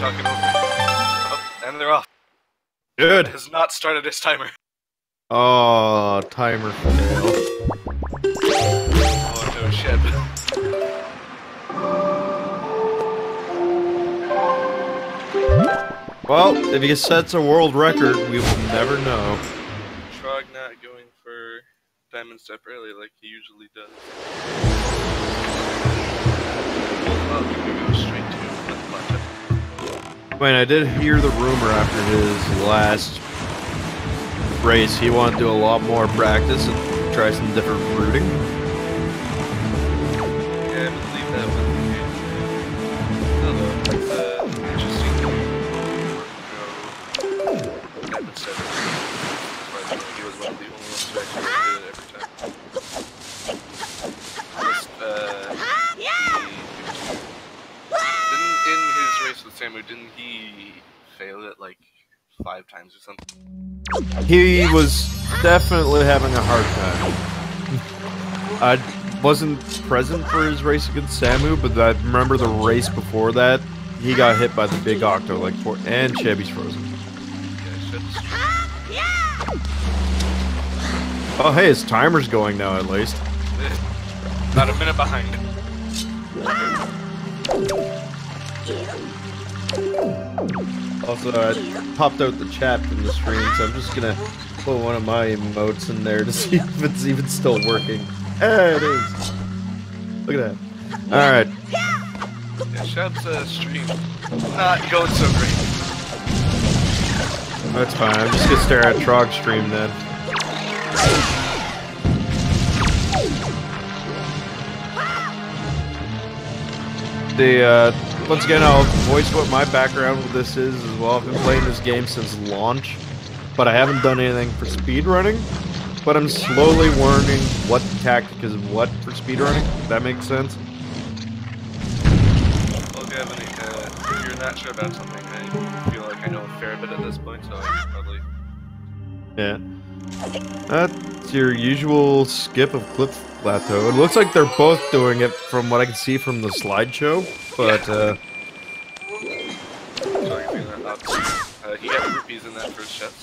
talking over me. Oh, and they're off. Good. Has not started his timer. Oh, timer fail. Oh no, Shep. Well, if he sets a world record, we will never know. Trog not going for diamond step early like he usually does. Well, we can go straight to the plateau. I mean, I did hear the rumor after his last race. He wanted to do a lot more practice and try some different routing. Yeah, I believe that was the case. Although, it's interesting to go diamond step. He was one of the only ones who actually did it every time. In his race with Samu, didn't he fail it like 5 times or something? He was definitely having a hard time. I wasn't present for his race against Samu, but I remember the race before that. He got hit by the big octo like four, and Chevy's frozen. Oh, hey, his timer's going now at least. About a minute behind. Also, I popped out the chat from the stream, so I'm just gonna put one of my emotes in there to see if it's even still working. Hey, it is. Look at that. Alright. Yeah, Shep's stream not going so great. That's fine. I'm just gonna stare at Trog's stream then. Once again, I'll voice what my background with this is as well. I've been playing this game since launch, but I haven't done anything for speedrunning. But I'm slowly learning what tactic is what for speedrunning. If that makes sense. Well, Gavin, if you're not sure about something, I feel like I know a fair bit at this point, so I can probably... Yeah. That's your usual skip of Cliff Plateau. It looks like they're both doing it from what I can see from the slideshow, but, Sorry, he got rupees in that first chest.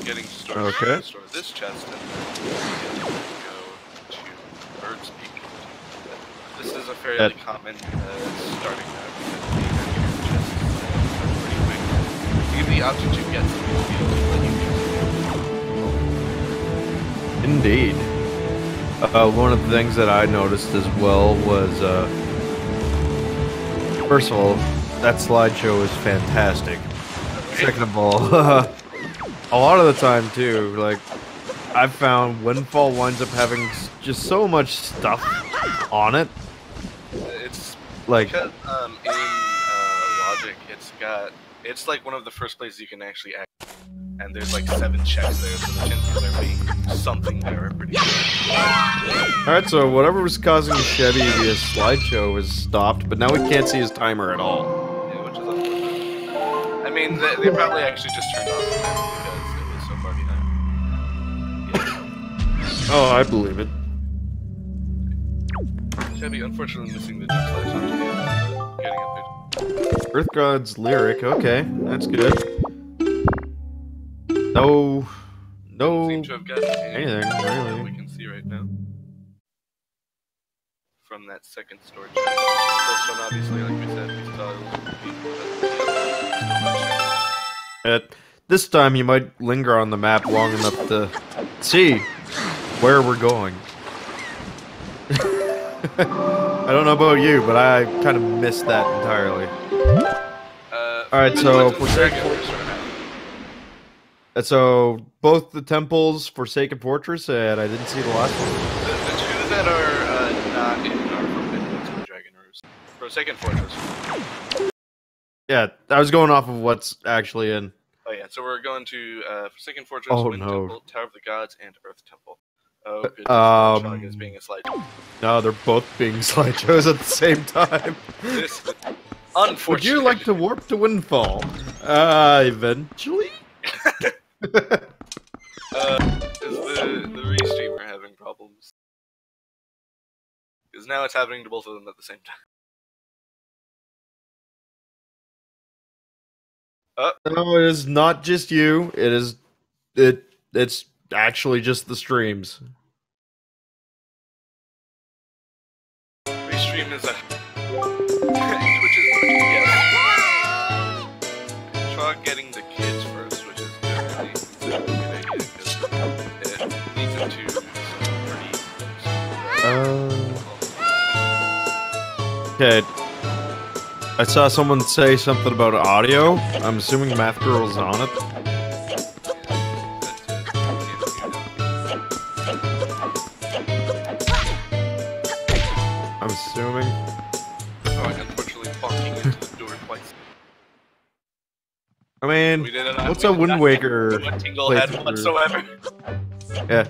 Getting stored to store this chest, and then go to Bird's Peak. This is a fairly common starting map because the chests pretty quick. You give the option to get some fields, then you can. Indeed. One of the things that I noticed as well was, first of all, that slideshow is fantastic. Second of all, a lot of the time too, like, I've found Windfall winds up having just so much stuff on it. It's like, because, in Logic, it's like one of the first places you can actually act. And there's like 7 checks there, so the chances of there being something there are pretty good. Alright, so whatever was causing Chevy to be a slideshow is stopped, but now we can't see his timer at all. Yeah, which is unfortunate. I mean, they probably actually just turned off the timer because it was so far behind. Yeah. Oh, I believe it. Chevy, unfortunately, missing the jump slash onto the end, but getting up there. Earth God's lyric, okay, that's good. No, Seem to have gotten anything really. We can see right now from that second storage. First one, obviously, like we said, we saw it was This time you might linger on the map long enough to see where we're going. I don't know about you, but I kind of missed that entirely. Alright, so So, both the temples, Forsaken Fortress, and I didn't see the last one. The 2 that are not in our Forbidden to the Dragon Roost. Forsaken Fortress. Yeah, I was going off of what's actually in. Oh yeah, so we're going to Forsaken Fortress, Wind Temple, Tower of the Gods, and Earth Temple. Oh goodness, Trog is being a slideshow. No, they're both being slideshows at the same time. This, unfortunately. Would you like to warp to Windfall? Eventually? Is the restreamer having problems? Because now it's happening to both of them at the same time. No, it is not just you. It's actually just the streams. Restream is a Twitch is working, yes. Try getting the kids first, which is definitely a good idea because it leads into some pretty. Okay. I saw someone say something about audio. I'm assuming Math Girl's on it. I'm assuming. Oh, unfortunately, bonking into the door twice. I mean, what's a Wind Waker playthrough whatsoever? Yeah.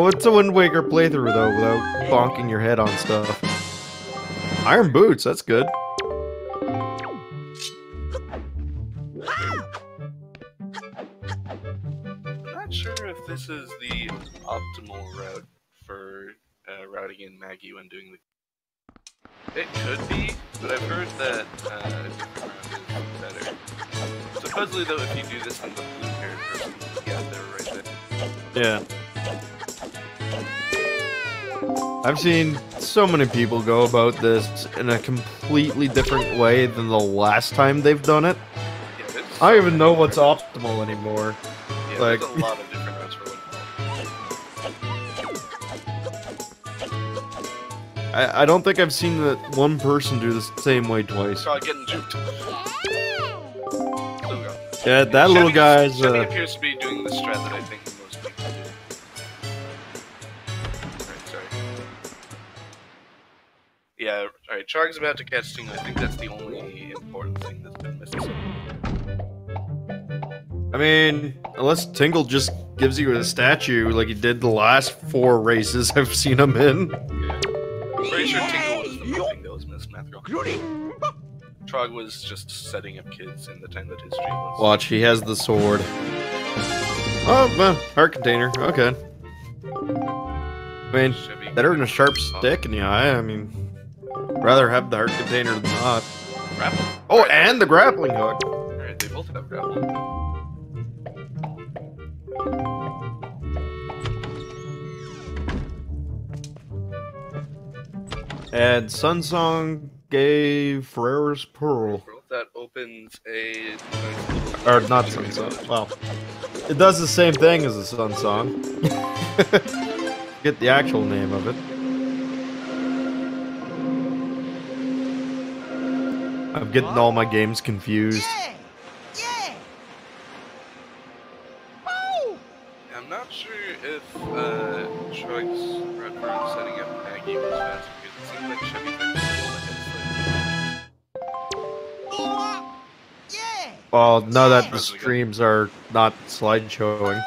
What's a Wind Waker playthrough though, without bonking your head on stuff? Iron boots, that's good. I'm not sure if this is the optimal route for routing in Maggie when doing the. It could be, but I've heard that different route is better. Supposedly, though, if you do this on the blue-haired person, yeah, they're right there. Yeah. I've seen so many people go about this in a completely different way than the last time they've done it. Yeah, I don't even know what's optimal anymore. Yeah, like, there's a lot of different routes for one. I don't think I've seen that one person do the same way twice. Try getting juked. Yeah, that little guy's. Chevy appears to be doing the strat that I think most people do. Alright, sorry. Yeah, alright, Charg's about to catch Tingle. I think that's the only important thing that's been missing. I mean, unless Tingle just gives you a statue like he did the last 4 races I've seen him in. Yeah. I'm pretty sure Tingle was the main thing that was missed, Matthew. Trog was just setting up kids in the time that his stream was. Watch, he has the sword. Oh, well, heart container. Okay. I mean, better than a sharp stick in the eye. I mean, rather have the heart container than not. Grapple. Oh, and the grappling hook. Alright, they both have grappling. And Sunsong gave Ferrera's Pearl. That opens a... Or not Sunsong. Well, it does the same thing as a Sunsong. Get the actual name of it. I'm getting all my games confused. I'm not sure if Trug's Redbird setting up Maggie was fast because it seems like Chevy Well, now that the streams are not slideshowing.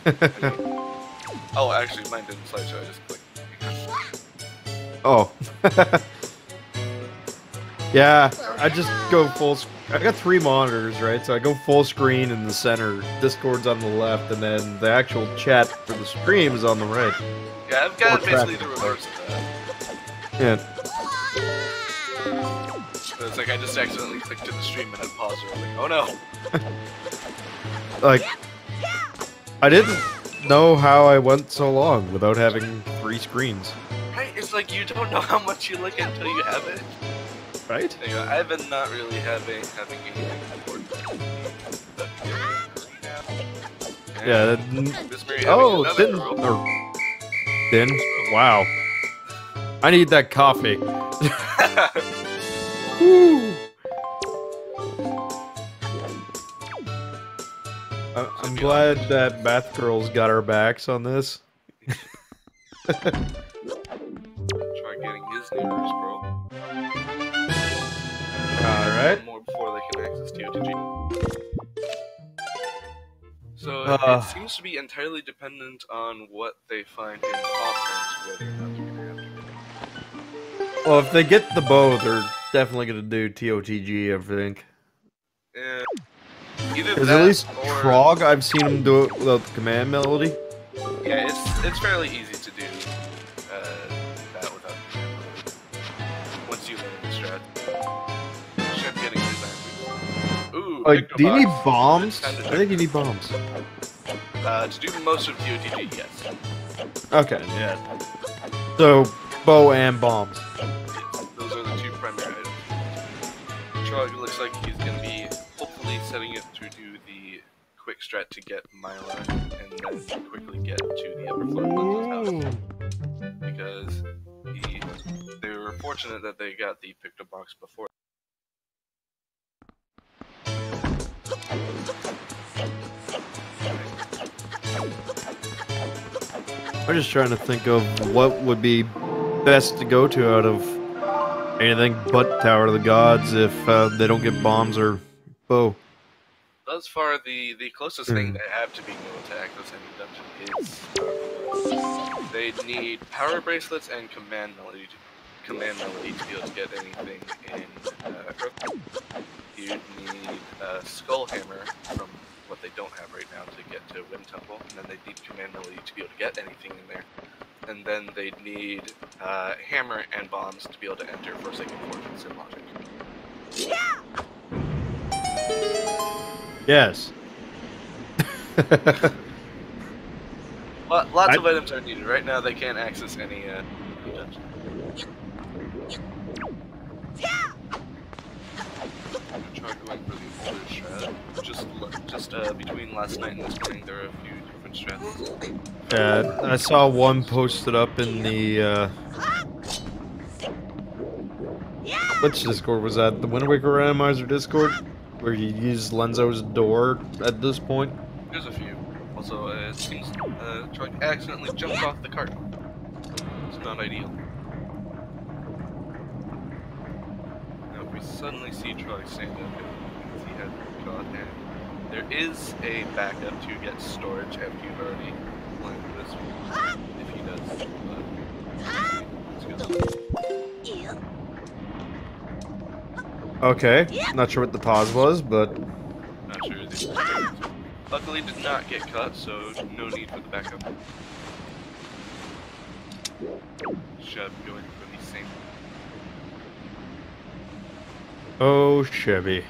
Yeah. Oh, actually, mine didn't slideshow. I just clicked. Oh. Yeah, I just go full. I got 3 monitors, right? So I go full screen in the center. Discord's on the left, and then the actual chat for the stream is on the right. Yeah, I've got basically the reverse of that. Yeah. So it's like I just accidentally clicked to the stream and then paused. I'm like, oh no. Like, I didn't know how I went so long without having 3 screens. Right? It's like you don't know how much you look until you have it. Right? Anyway, I've been not really having anything important. Yeah. Oh, Din. Wow. I need that coffee. Woo. I'm glad that Math Girl's got our backs on this. Try getting his neighbors, bro. Alright. More before they can access TOTG. So it seems to be entirely dependent on what they find in conference, whether or not they're gonna have to. Well, if they get the bow, they're definitely gonna do TOTG, I think. Yeah. Either Because that at least or... Trog, I've seen him do it without the command melody. Yeah, it's fairly easy to do that without the command melody. Once you learn the strat. Chef getting his iron Like, do you need Pictobox, bombs? it's time to I think you need bombs. To do most of DOTG, yes. Okay, yeah. So, bow and bombs. Yes, those are the two primary items. Trog looks like he's going to be hopefully setting it to do the quick strat to get Myla, and then quickly get to the upper floor of Lenzo's house. Because they were fortunate that they got the Pictobox before. I'm just trying to think of what would be best to go to out of anything but Tower of the Gods if they don't get bombs or bow. Thus far, the closest thing they have to being able to access any dungeon is they need power bracelets and command melody to be able to get anything in Earth. You need a skull hammer from what they don't have right now to get to Wind Temple, and then they need command melody to be able to get anything in there. And then they need hammer and bombs to be able to enter Forsaken Fortunes and Logic. Yes. Lots of items are needed. Right now they can't access any dungeon. I'm gonna try going for the older strat. Just between last night and this morning there are a few different strats. Yeah, I saw one posted up in the which Discord was that? The Wind Waker Randomizer Discord? Where you use Lenzo's door at this point? There's a few. Also, it seems Trog accidentally jumped off the cart. It's not ideal. Now, if we suddenly see Trog stand up, because he had got and there is a backup to get storage after you've already landed this one. If he does. But, let's go. Okay, not sure what the pause was, but... Not sure either. Luckily did not get cut, so no need for the backup. Shub going for the same. Oh, Chevy.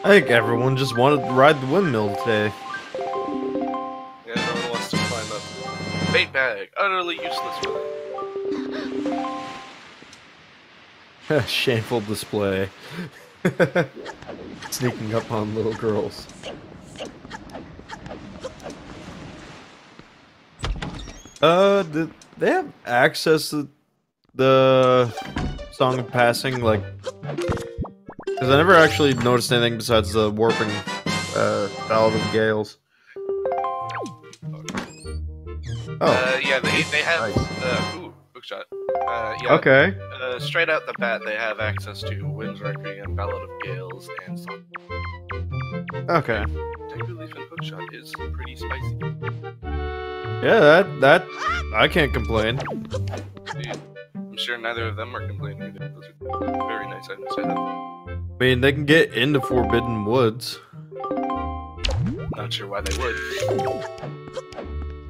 I think everyone just wanted to ride the windmill today. Yeah, no one wants to climb up. Bait bag, utterly useless for them. Shameful display. Sneaking up on little girls. Did they have access to the Song of Passing, like... Because I never actually noticed anything besides the warping, Ballad of Gales. Oh. Yeah, they have, nice. Ooh, hookshot. Yeah. Okay. Straight out the bat, they have access to Wind's Requiem, Ballad of Gales, and Song. Okay. Tiger Leaf and hookshot is pretty spicy. Yeah, that I can't complain. Dude, I'm sure neither of them are complaining either. Those are very nice items to have. I mean, they can get into Forbidden Woods. Not sure why they would.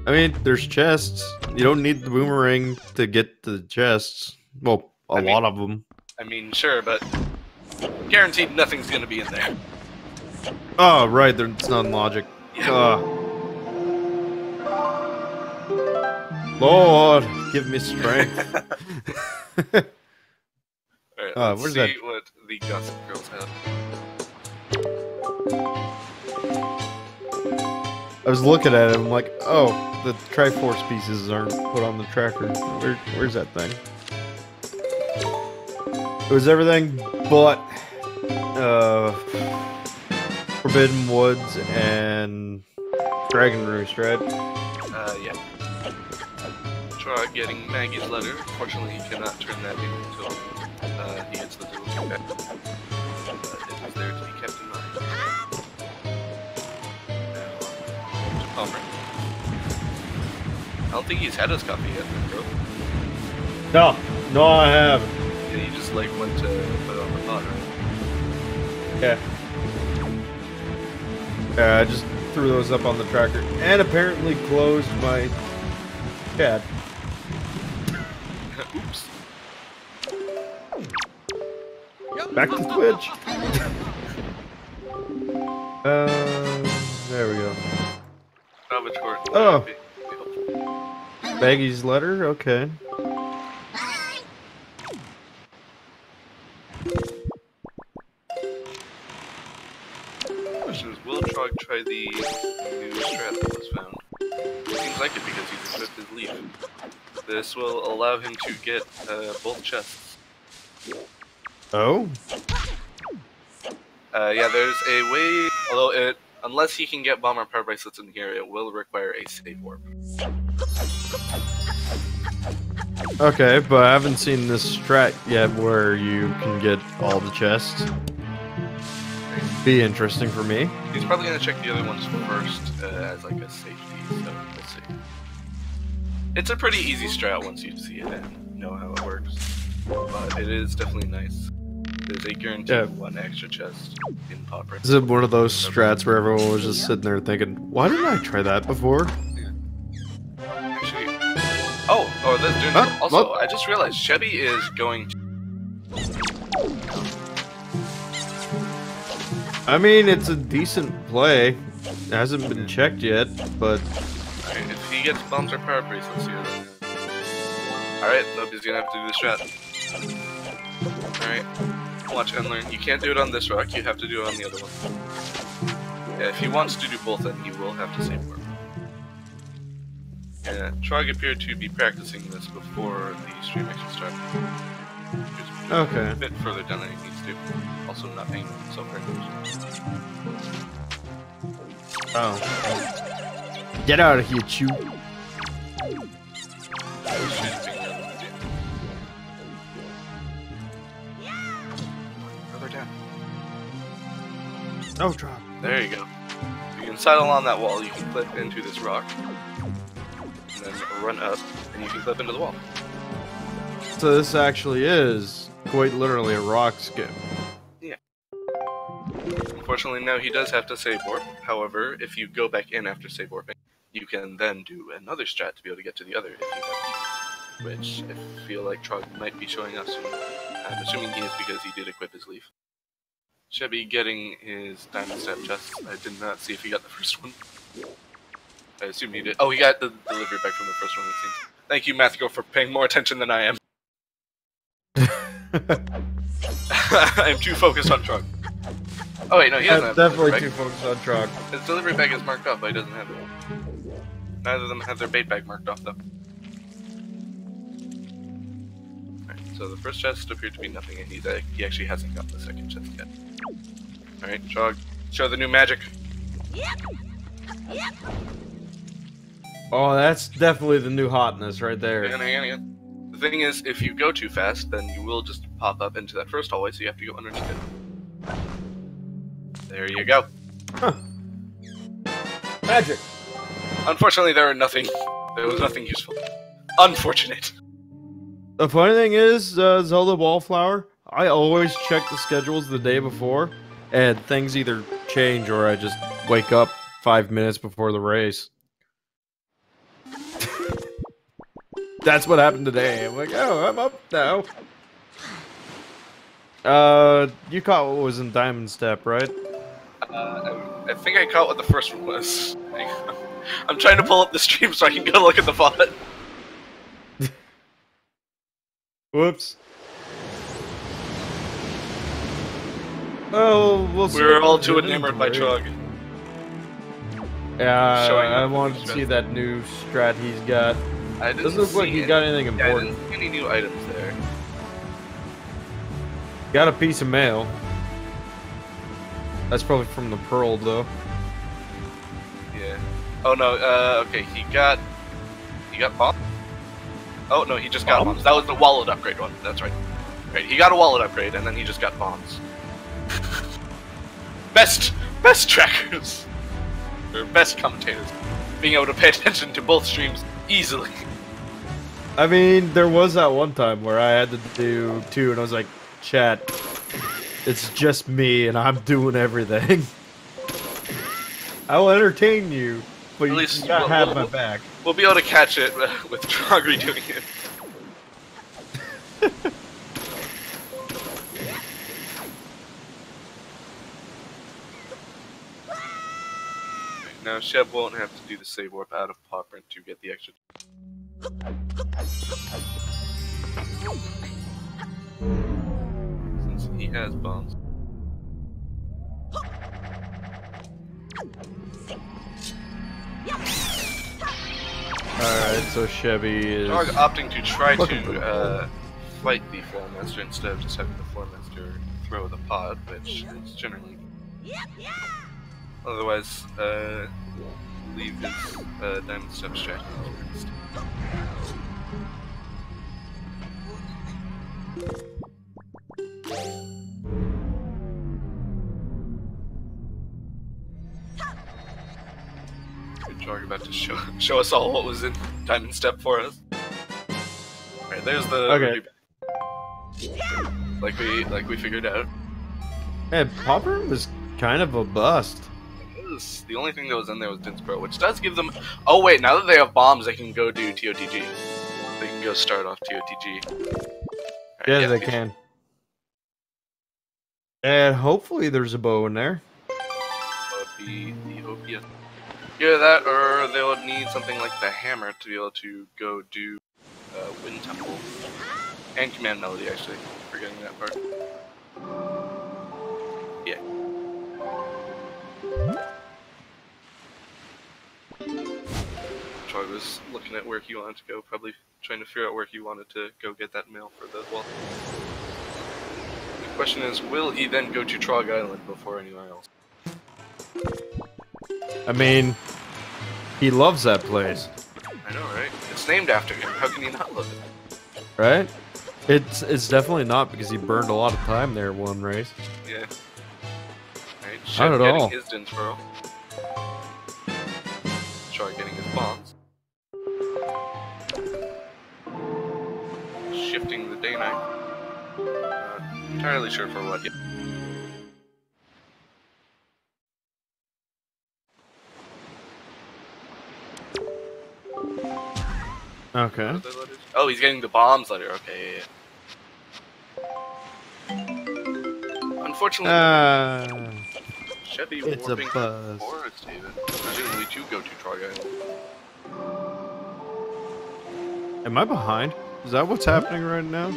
I mean, there's chests. You don't need the boomerang to get to the chests. Well, a lot of them. I mean, sure, but guaranteed nothing's gonna be in there. Oh, right, it's not in logic. Yeah. Lord, give me strength. Alright, let's where's see that? what the Gossip Girls have. I was looking at it, I'm like, oh, the Triforce pieces aren't put on the tracker. Where's that thing? It was everything but Forbidden Woods and Dragon Roost, right? Yeah. Try getting Maggie's letter. Fortunately, he cannot turn that in until he gets the little feedback. But it is there to be kept in mind. Now, Palmer. I don't think he's had his coffee yet, bro. No, I haven't. Yeah, he just like went to put it on the pot, right? Yeah. Yeah, I just threw those up on the tracker and apparently closed my chat. Oops. Back to Twitch. There we go. Oh. Baggy's letter? Okay. Question is, will Trog try the new strat that was found? Seems like it because he's equipped his leaf. This will allow him to get both chests. Oh? Yeah, there's a way, although unless he can get bomber power bracelets in here, it will require a save warp. Okay, but I haven't seen this strat yet where you can get all the chests. Be interesting for me. He's probably gonna check the other ones first as like a safety, so we'll see. It's a pretty easy strat once you see it and know how it works, but it is definitely nice. There's a guaranteed one extra chest in pop right. Is it one of those strats where everyone was just sitting there thinking, why didn't I try that before? Yeah. Actually, oh, that's doing also, I just realized Chevy is going to... I mean, it's a decent play. It hasn't been checked yet, but... Alright, if he gets bombs or power bracelets here, then... Alright, nobody's gonna have to do the strat. Alright, watch and learn. You can't do it on this rock, you have to do it on the other one. Yeah, if he wants to do both, then he will have to save warp. Yeah, Trog appeared to be practicing this before the stream actually started. Okay. A bit further down than he needs to. Also not paying himself very much. Oh. Get out of here, Chew. Further down. No drop. There you go. You can sidle on that wall, you can clip into this rock. And then run up, and you can clip into the wall. So this actually is quite literally a rock skip. Yeah. Unfortunately, now he does have to save warp. However, if you go back in after save warping, you can then do another strat to be able to get to the other if you have, which I feel like Trog might be showing us soon. I'm assuming he is because he did equip his leaf. Chevy getting his diamond step chest. I did not see if he got the first one. I assume he did. Oh, he got the delivery back from the first one, it seems. Thank you, Matthew, for paying more attention than I am. I am too focused on Trog. Oh wait, no, he doesn't have definitely too focused on Trog. His delivery bag is marked off, but he doesn't have it. Neither of them have their bait bag marked off, though. Alright, so the first chest appeared to be nothing, and he actually hasn't got the second chest yet. Alright, Trog, show the new magic. Oh, that's definitely the new hotness right there. Hang on. The thing is, if you go too fast, then you will just pop up into that first hallway, so you have to go underneath it. There you go. Huh. Magic! Unfortunately, there was nothing useful. Unfortunate. The funny thing is, Zelda Wallflower, I always check the schedules the day before, and things either change or I just wake up 5 minutes before the race. That's what happened today. I'm like, oh, I'm up now. You caught what was in Diamond Step, right? I think I caught what the first one was. I'm trying to pull up the stream so I can go look at the VOD. Whoops. Oh, we'll see. We were all too enamored by Trog. Yeah, I wanted to see that new strat he's got. Doesn't look like he's got anything important. I didn't see any new items there. Got a piece of mail. That's probably from the Pearl, though. Yeah. Oh no. Okay. He got bombs. Oh no, he just got bombs. That was the wallet upgrade one. That's right. Right. He got a wallet upgrade, and then he just got bombs. best trackers, or best commentators, being able to pay attention to both streams easily. I mean, there was that one time where I had to do two, and I was like, chat, it's just me, and I'm doing everything. I'll entertain you, but you gotta have my back. We'll be able to catch it with Trog redoing it. now Sheb won't have to do the save warp out of paw print to get the extra. Since he has bombs. Alright, so Chevy is... Trog opting to try to fight the Floor Master instead of just having the Floor Master throw the pod, which is generally... Otherwise, leave his Diamond Step strategy first. Trog about to show us all what was in Diamond Step for us. Alright, there's the like we figured out. Hey, Popper was kind of a bust. The only thing that was in there was Dinsboro, which does give them... Oh wait, now that they have bombs, they can go do TOTG. They can go start off TOTG. Right, yeah, they can. And hopefully there's a bow in there. That would be the OPS. Either that, or they would need something like the hammer to be able to go do Wind Temple. And Command Melody, actually. Forgetting that part. Yeah. Troy was looking at where he wanted to go, probably trying to figure out where he wanted to go get that mail for the wall. The question is, will he then go to Trog Island before anywhere else? I mean, he loves that place. I know, right? It's named after him. How can he not love it? Right? It's definitely not because he burned a lot of time there one race. Yeah. Right, Not at all. Getting his Dinsboro. Trog getting his bombs. Shifting the day-night. Not entirely sure for what yet. Okay. Oh, he's getting the bombs letter. Okay, yeah. Unfortunately, Chevy it's warping a buzz. forest even. Presumably to go to Trog Island. Am I behind? Is that what's happening right now?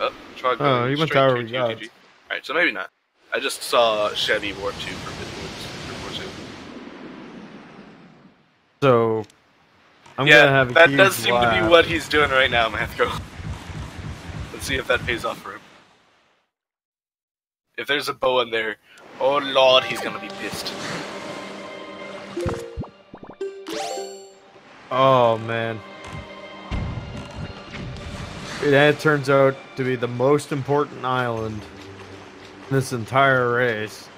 Oh, Trog Oh, he went tower we got. Alright, so maybe not. I just saw Chevy warp to Forbidden Woods. So, I'm gonna have a that huge does seem to laugh. be what he's doing right now, Mathco. Let's see if that pays off for him. If there's a bow in there, oh lord, he's gonna be pissed. Oh man. That turns out to be the most important island in this entire race.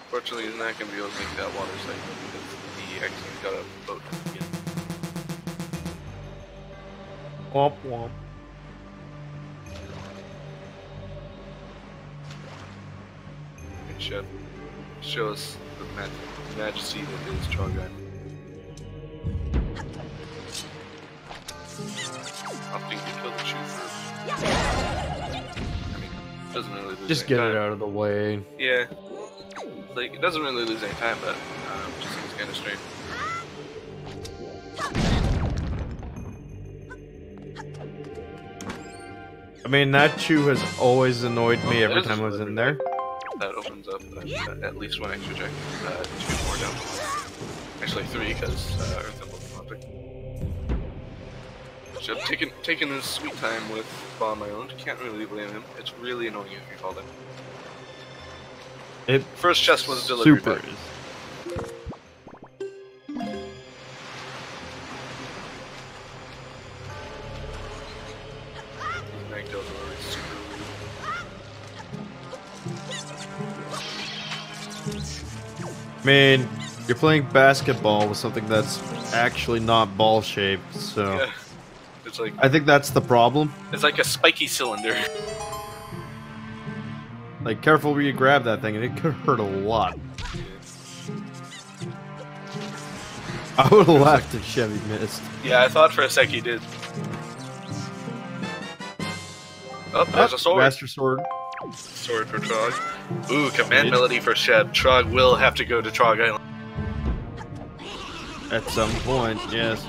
Fortunately, he's not gonna be able to make that water cycle because he actually got a boat at the beginning. Womp womp. Show us the majesty that is Trog Island. Opting to kill the trooper. I mean, doesn't really lose Just any get time. it out of the way. Yeah. Like, it doesn't really lose any time, but just seems kind of strange. I mean, that chew has always annoyed me every time I was in there. That opens up at least one extra check. 2 more down. Actually 3, because Earth Emblem Project. Should have taken his sweet time with Bomb Island. Can't really blame him. It's really annoying if you fall in. First chest was delivery. Super. I mean, you're playing basketball with something that's actually not ball shaped, so Yeah. It's like, I think that's the problem. it's like a spiky cylinder. Like, careful where you grab that thing, and it could hurt a lot. I would have laughed if Chevy missed. Yeah, I thought for a sec he did. Oh, there's a sword. Master sword. Sword for Trog. Ooh, command melody for Sheb. Trog will have to go to Trog Island. At some point, yes.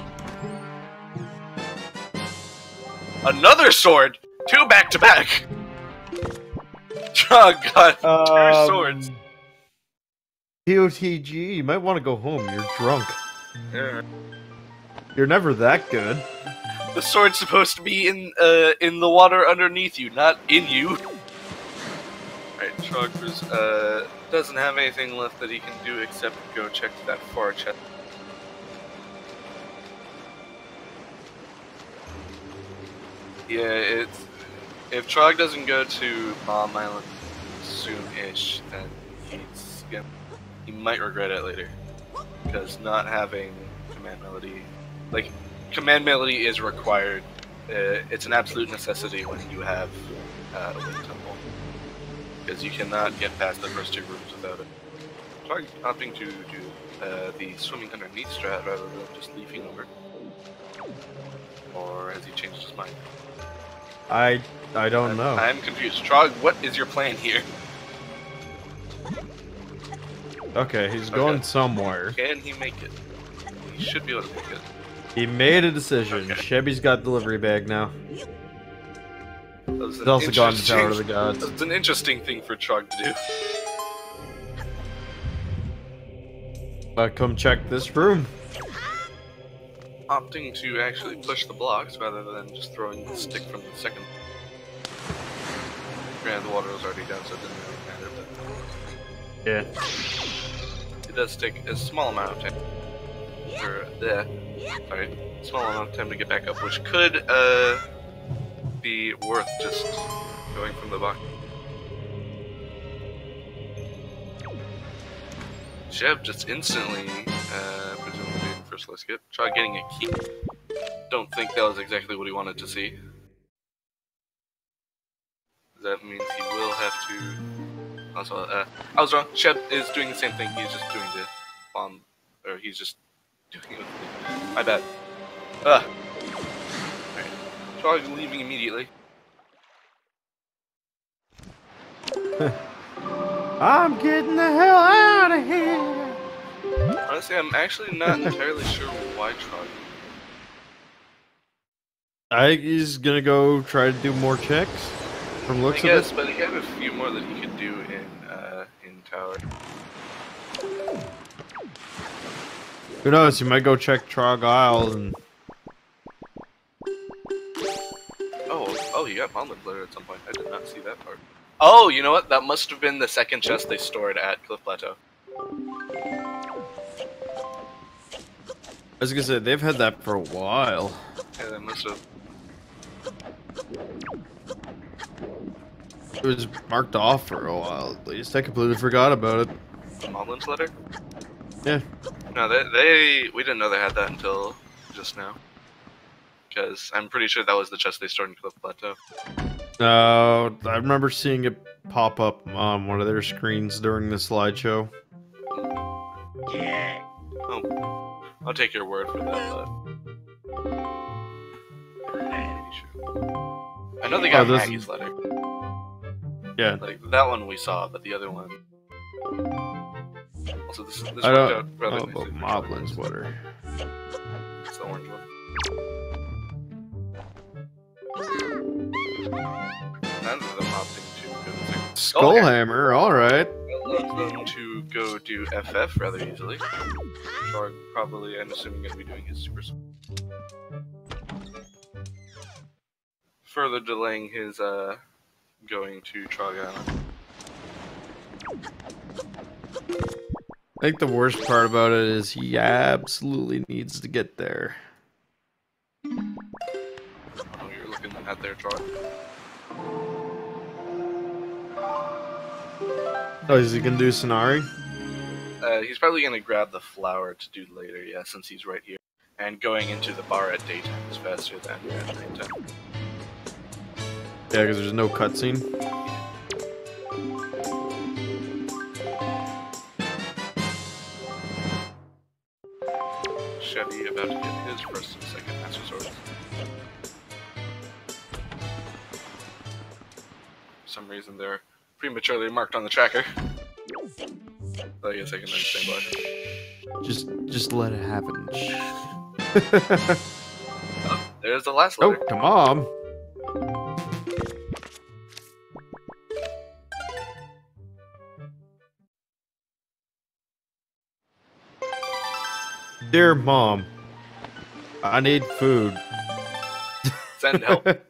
Another sword! 2 back to back! Oh god, 2 swords. POTG, you might want to go home. You're drunk. Yeah. You're never that good. The sword's supposed to be in the water underneath you, not in you. Alright, Trog doesn't have anything left that he can do except go check that far chest. Yeah, if Trog doesn't go to Bomb Island soon-ish, then he might regret it later. Because not having command melody, like, command melody is required. It's an absolute necessity when you have a wind temple. Because you cannot get past the first 2 rooms without it. Trog opting to do the swimming underneath strat rather than just leaping over. Or has he changed his mind? I don't know. I'm confused. Trog, what is your plan here? Okay, he's going somewhere. Can he make it? He should be able to make it. He made a decision. Okay. Chevy's got delivery bag now. He's also gone to Tower of the Gods. That's an interesting thing for Trog to do. Come check this room. Opting to actually push the blocks rather than just throwing the stick from the second. Granted, the water was already down, so it didn't really matter. But yeah, it does take a small amount of time. Small amount of time to get back up, which could be worth just going from the box. Jeb just instantly, presumably first let's skip. Try getting a key. Don't think that was exactly what he wanted to see. That means he will have to. Also, I was wrong. Sheb is doing the same thing. He's just doing the bomb, or he's just doing it. My bad. Alright. Try leaving immediately. I'm getting the hell out of here! Honestly, I'm actually not entirely sure why Trog. I think he's gonna go try to do more checks. From looks of it. But he had a few more that he could do in Tower. Who knows? He might go check Trog Isle and. Oh, he got Monmouth Lair at some point. I did not see that part. Oh, you know what? That must have been the second chest they stored at Cliff Plateau. I was gonna say, they've had that for a while. Yeah, they must have. It was marked off for a while, at least. I completely forgot about it. The Momlin's letter? Yeah. No, we didn't know they had that until just now. Because I'm pretty sure that was the chest they stored in Cliff Plateau. I remember seeing it pop up on one of their screens during the slideshow. Yeah. Oh, I'll take your word for that, but... I know they got Maggie's letter. Yeah. Like, that one we saw, but the other one... Also, this I don't know about Moblin's letter. It's the orange one. None of them opting to go to the Skullhammer, alright. Allows them to go do FF rather easily. Trog probably, I'm assuming, going to be doing his super. Further delaying his going to Trog Island. I think the worst part about it is he absolutely needs to get there. Oh, you're looking at their Trog. Oh, is he gonna do Sonari? He's probably gonna grab the flower to do later, yeah, since he's right here. And going into the bar at daytime is faster than at nighttime. Yeah, because there's no cutscene. Chevy about to get his first and second Master Sword. For some reason they're prematurely marked on the tracker. I guess I can understand why. Just let it happen. Oh, there's the last Oh, letter. come on. Dear Mom, I need food. Send help. They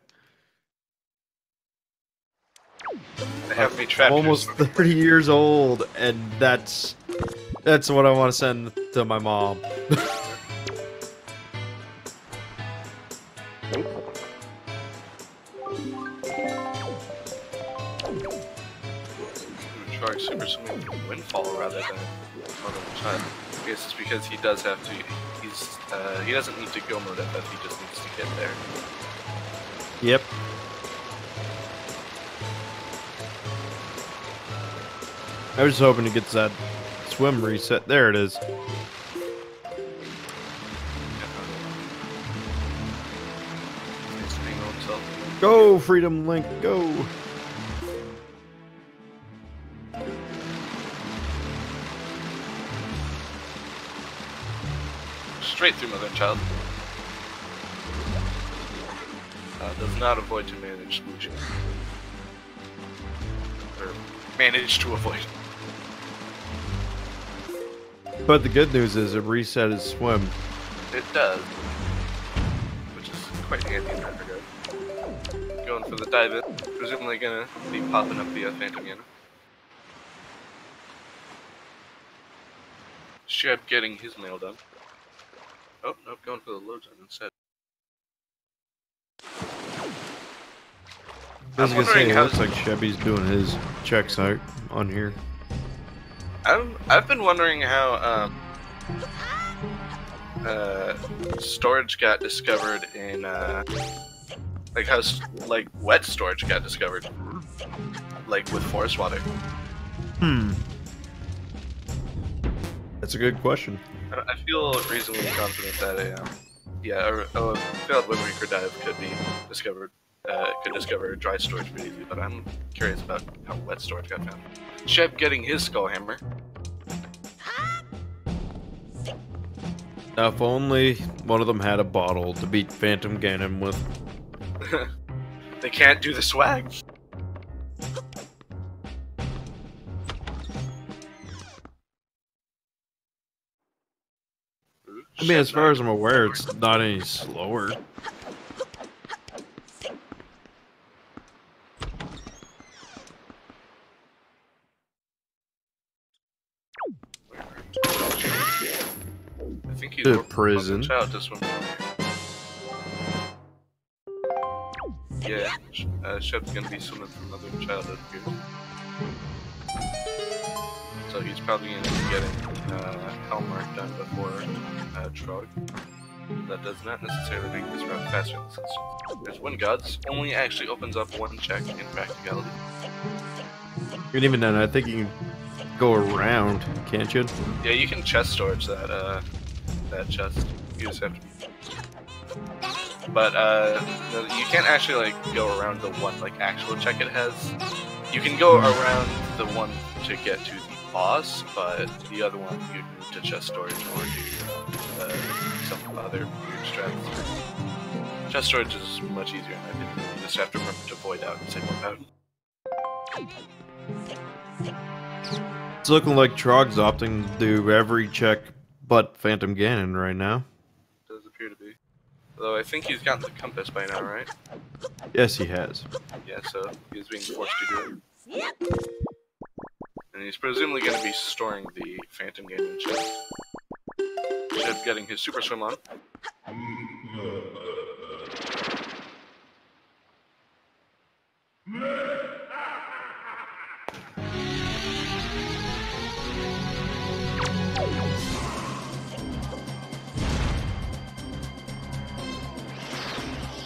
have me trapped. I'm almost 30 years old, and that's what I want to send to my mom. Trog super swimming windfall rather than mode of child. I guess it's because he does have to. He doesn't need to go mode FF. He just needs to get there. Yep. I was just hoping to get that swim reset. There it is. Go, Freedom Link, go! Straight through Mother and Child. Does not avoid to manage solution. Or manage to avoid. But the good news is it reset his swim. It does. Which is quite handy in that regard. Going for the dive in. Presumably gonna be popping up the Phantom Yana. Sheb getting his mail done. Oh, nope, going for the load zone instead. I was gonna say, it looks like Cheby's doing his checks out on here. I've been wondering how storage got discovered in like how wet storage got discovered, like with forest water. That's a good question. I feel reasonably confident that a failed Wind Waker dive could be discovered. Could discover dry storage pretty easily, but I'm curious about how wet storage got found. Shep getting his skull hammer. Now, if only one of them had a bottle to beat Phantom Ganon with. They can't do the swag. I mean, as far as I'm aware, it's not any slower. I think he's to prison. Child to swim. Yeah, Shep's gonna be swimming from Mother and Child, it appears. So he's probably gonna be getting Hellmark done before Trog. That does not necessarily make this route faster in this instance. There's Wind Gods, only actually opens up one check in practicality. And even then, I think you can go around, can't you? Yeah, you can chest storage that chest. You just have to. But you can't actually go around the one actual check it has. You can go around the one to get to the boss, but the other one you need to chest storage or do some other weird strats. Chest storage is much easier in my opinion. You just have to remember to void out and say more out. It's looking like Trog's opting to do every check but Phantom Ganon right now. Does appear to be. Although I think he's gotten the compass by now, right? Yes, he has. Yeah, so he's being forced to do it. And he's presumably going to be storing the Phantom Ganon chest. Shep getting his super swim on.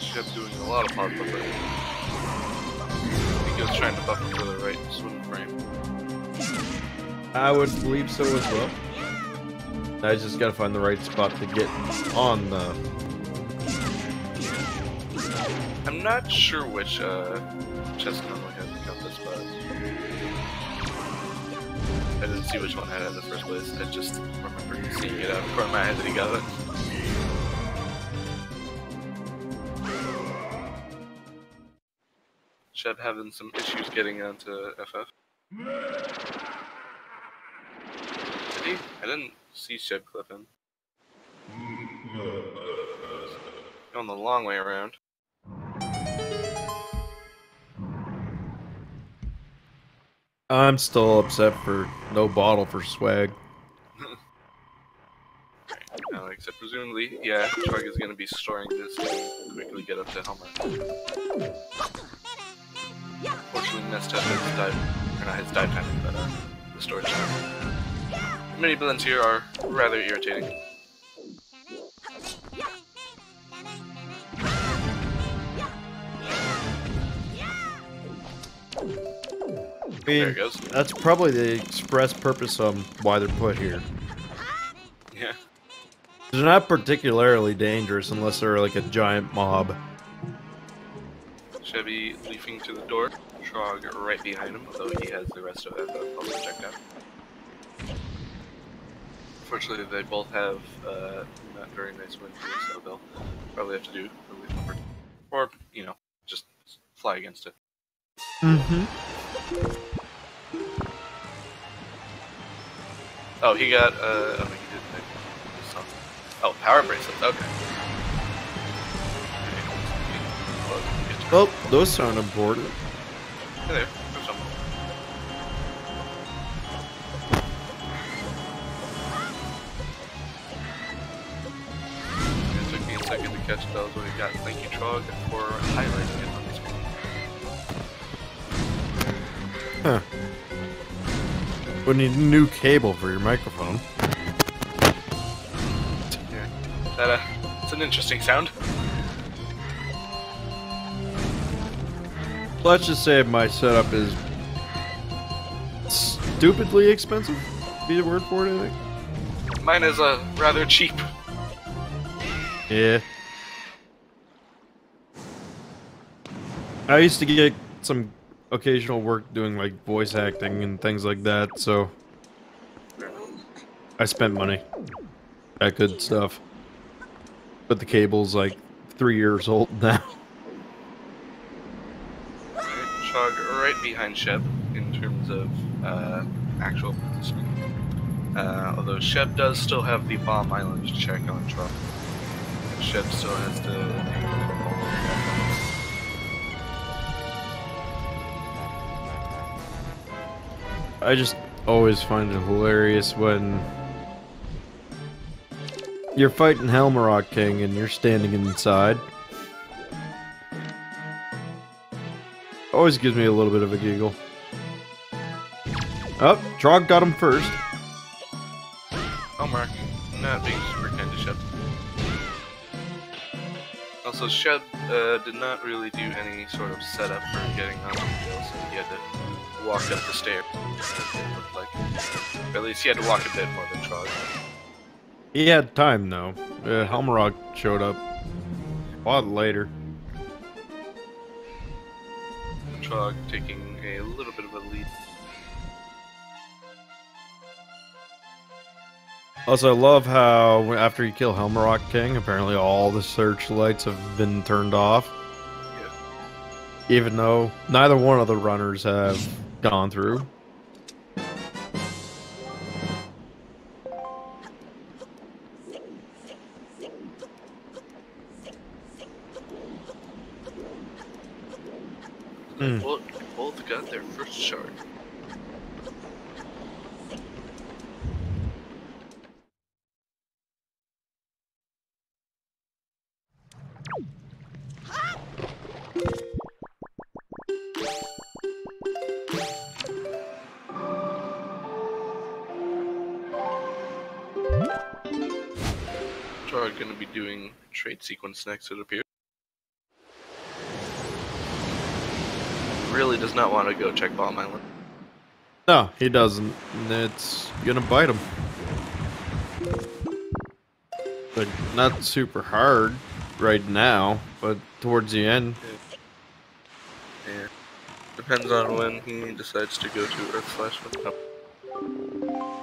Shep doing a lot of pause buffering. I think he was trying to buffer for the right swim frame. I would believe so as well. I just gotta find the right spot to get on the... I'm not sure which chest normally has the compass, but... I didn't see which one had it in the first place. I just remember seeing it out of the corner of my eye that he got it. Sheb having some issues getting onto FF. Did he? I didn't see Sheb clipping. Going the long way around. I'm still upset for no bottle for swag. Except presumably, yeah, Trog is going to be storing this to quickly get up to Helmer. Fortunately, messed up his dive, or not his dive timing, but the storage time. The mini blends here are rather irritating. There it goes. That's probably the express purpose of why they're put here. Yeah. They're not particularly dangerous unless they're like a giant mob. Chevy leafing to the door. Trog right behind him, although he has the rest of it also checked out. Fortunately, they both have not very nice wind here, so they'll probably have to do a leaf over. Or, you know, just fly against it. Mm-hmm. Oh, he got, oh, he did. Oh, power bracelets, okay. Well, those sound important. Hey there, there's some. It took me a second to catch those when we got. Thank you, Trog, for highlighting it on the screen. Huh. We need a new cable for your microphone. Yeah, it's an interesting sound. Let's just say my setup is stupidly expensive. Be the word for it, I think. Mine is rather cheap. Yeah. I used to get some occasional work doing like voice acting and things like that, so I spent money. That good stuff. But the cable's like 3 years old now. Trog right behind Sheb in terms of actual positioning. Although Sheb does still have the Bomb Island check on Trog. Sheb still has to. I just always find it hilarious when you're fighting Helmarok King and you're standing inside. Always gives me a little bit of a giggle. Oh, Trog got him first. Mark, not being super kind to Sheb. Also, Sheb did not really do any sort of setup for getting on the hill, so he had to walk up the stairs. It looked like, or at least he had to walk a bit more than Trog. He had time though. Helmarok showed up a lot later. Trog taking a little bit of a lead. Also, I love how after you kill Helmarok King, apparently all the searchlights have been turned off. Yeah. Even though neither one of the runners have gone through. Both got their first shard. Are going to be doing trade sequence next, it appears. Really does not want to go check Bomb Island. No, he doesn't. It's gonna bite him. But not super hard right now, but towards the end. Yeah. Depends on when he decides to go to Earth/Wind.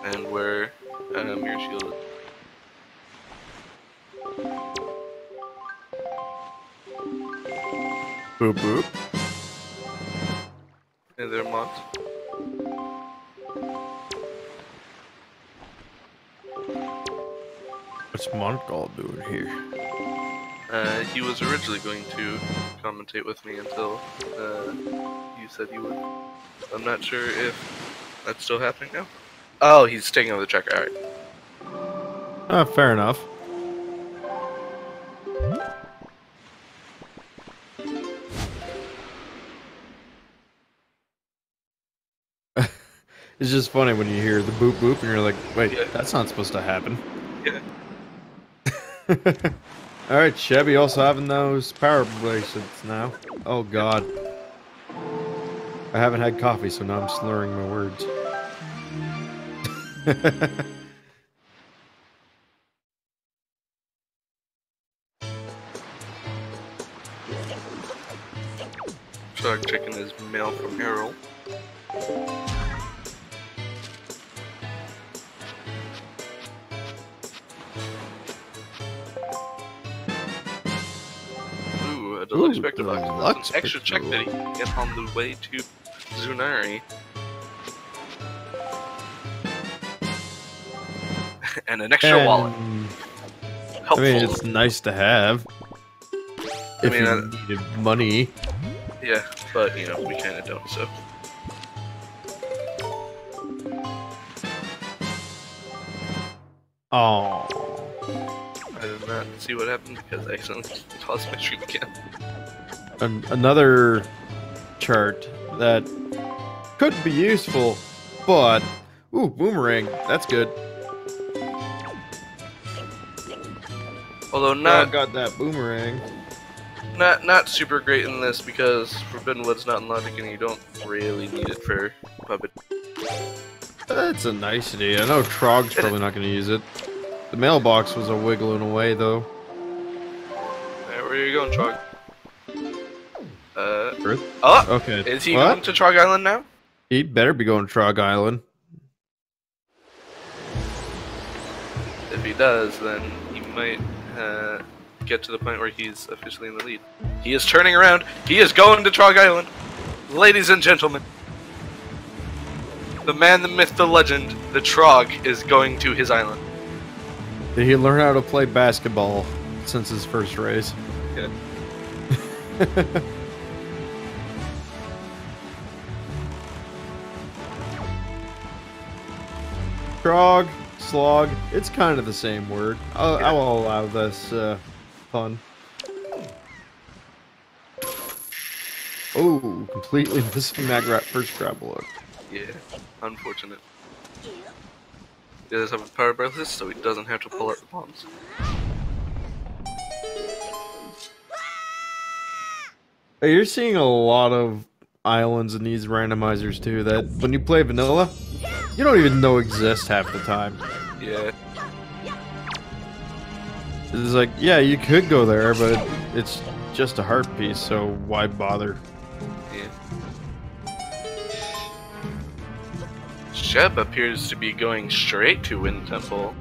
and where Mirror Shield is. Boop boop. Hey there, Mont. What's Montgall doing here? He was originally going to commentate with me until you said you would. I'm not sure if that's still happening now. Oh, he's taking over the tracker. Alright. Fair enough. It's just funny when you hear the boop boop and you're like, wait, yeah. That's not supposed to happen. Yeah. Alright, Chevy also having those power bracelets now. Oh god. I haven't had coffee, so now I'm slurring my words. Start checking his mail from Errol. Ooh, a deluxe spectre box. That's an extra check that he can get on the way to Zunari. And an extra wallet. Helpful. I mean, it's nice to have. If you needed money. Yeah, but, you know, we kinda don't, so. Oh. I did not see what happened because I accidentally paused my stream again. Another chart that could be useful, but... Ooh, boomerang. That's good. Although not... got that boomerang. Not super great in this because Forbidden Wood's not in logic and you don't really need it for puppet. That's a nicety. I know Trog's probably not going to use it. The mailbox was a wiggling away though. Alright, where are you going, Trog? Earth? Oh! Okay. Is he going to Trog Island now? He better be going to Trog Island. If he does, then he might get to the point where he's officially in the lead. He is turning around. He is going to Trog Island. Ladies and gentlemen. The man, the myth, the legend, the Trog is going to his island. Did he learn how to play basketball since his first race? Yeah. Trog, slog, it's kind of the same word. I will allow this fun. Oh, completely missing that first grab look. Yeah, unfortunate. He does have a power breathless, so he doesn't have to pull out the bombs. Hey, you're seeing a lot of islands in these randomizers too that when you play vanilla, you don't even know exist half the time. Yeah. It's like, yeah, you could go there, but it's just a heart piece, so why bother? Yeah. Shep appears to be going straight to Wind Temple.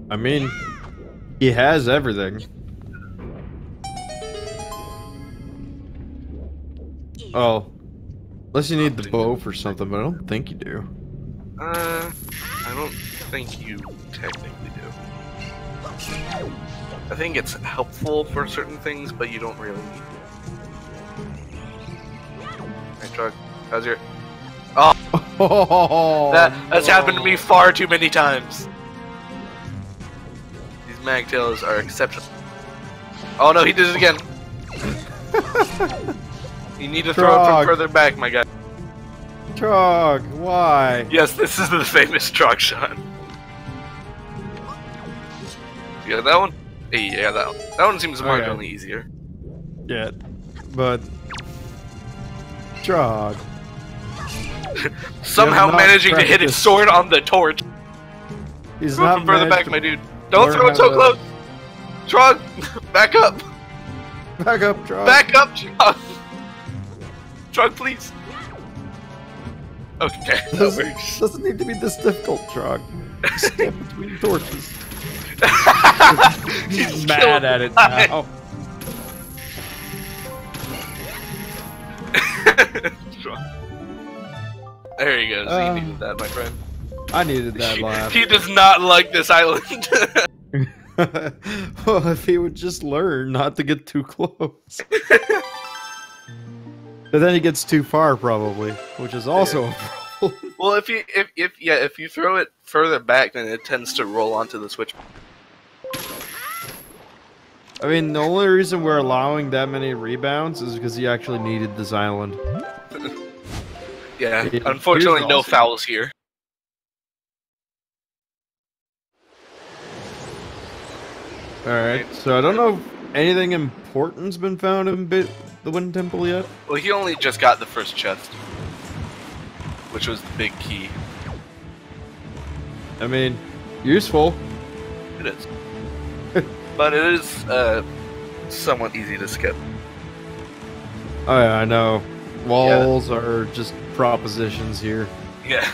I mean, he has everything. Oh, unless you need the bow for something, but I don't think you do. I don't think you technically do. I think it's helpful for certain things, but you don't really need it. Hey, Trog, how's your... Oh! That's happened to me far too many times. These magtails are exceptional. Oh no, he did it again. You need to throw it from further back, my guy. Trog, why? Yes, this is the famous Trog shot. You got that one? Hey, yeah, that one. That one seems marginally easier. Yeah, but... Trog. Somehow managing to hit his sword on the torch. He's Throw it not from further back, my dude. Don't throw it so close! Trog, back up! Back up, Trog. Back up, Trog! Trog, please. Okay, that works. Doesn't need to be this difficult, Trog. Step between torches. He's mad at it now. There he goes. He needed that, my friend. I needed that laugh. He does not like this island. Well, if he would just learn not to get too close. But then he gets too far, probably, which is also a problem. Well, if you throw it further back, then it tends to roll onto the switch. I mean, the only reason we're allowing that many rebounds is because he actually needed this island. Yeah, unfortunately, no fouls here. Alright, so I don't know if anything important's been found in the Wind Temple yet. Well, he only just got the first chest, which was the big key. I mean, useful. It is. But it is somewhat easy to skip. Oh yeah, I know. Walls are just propositions here. Yeah.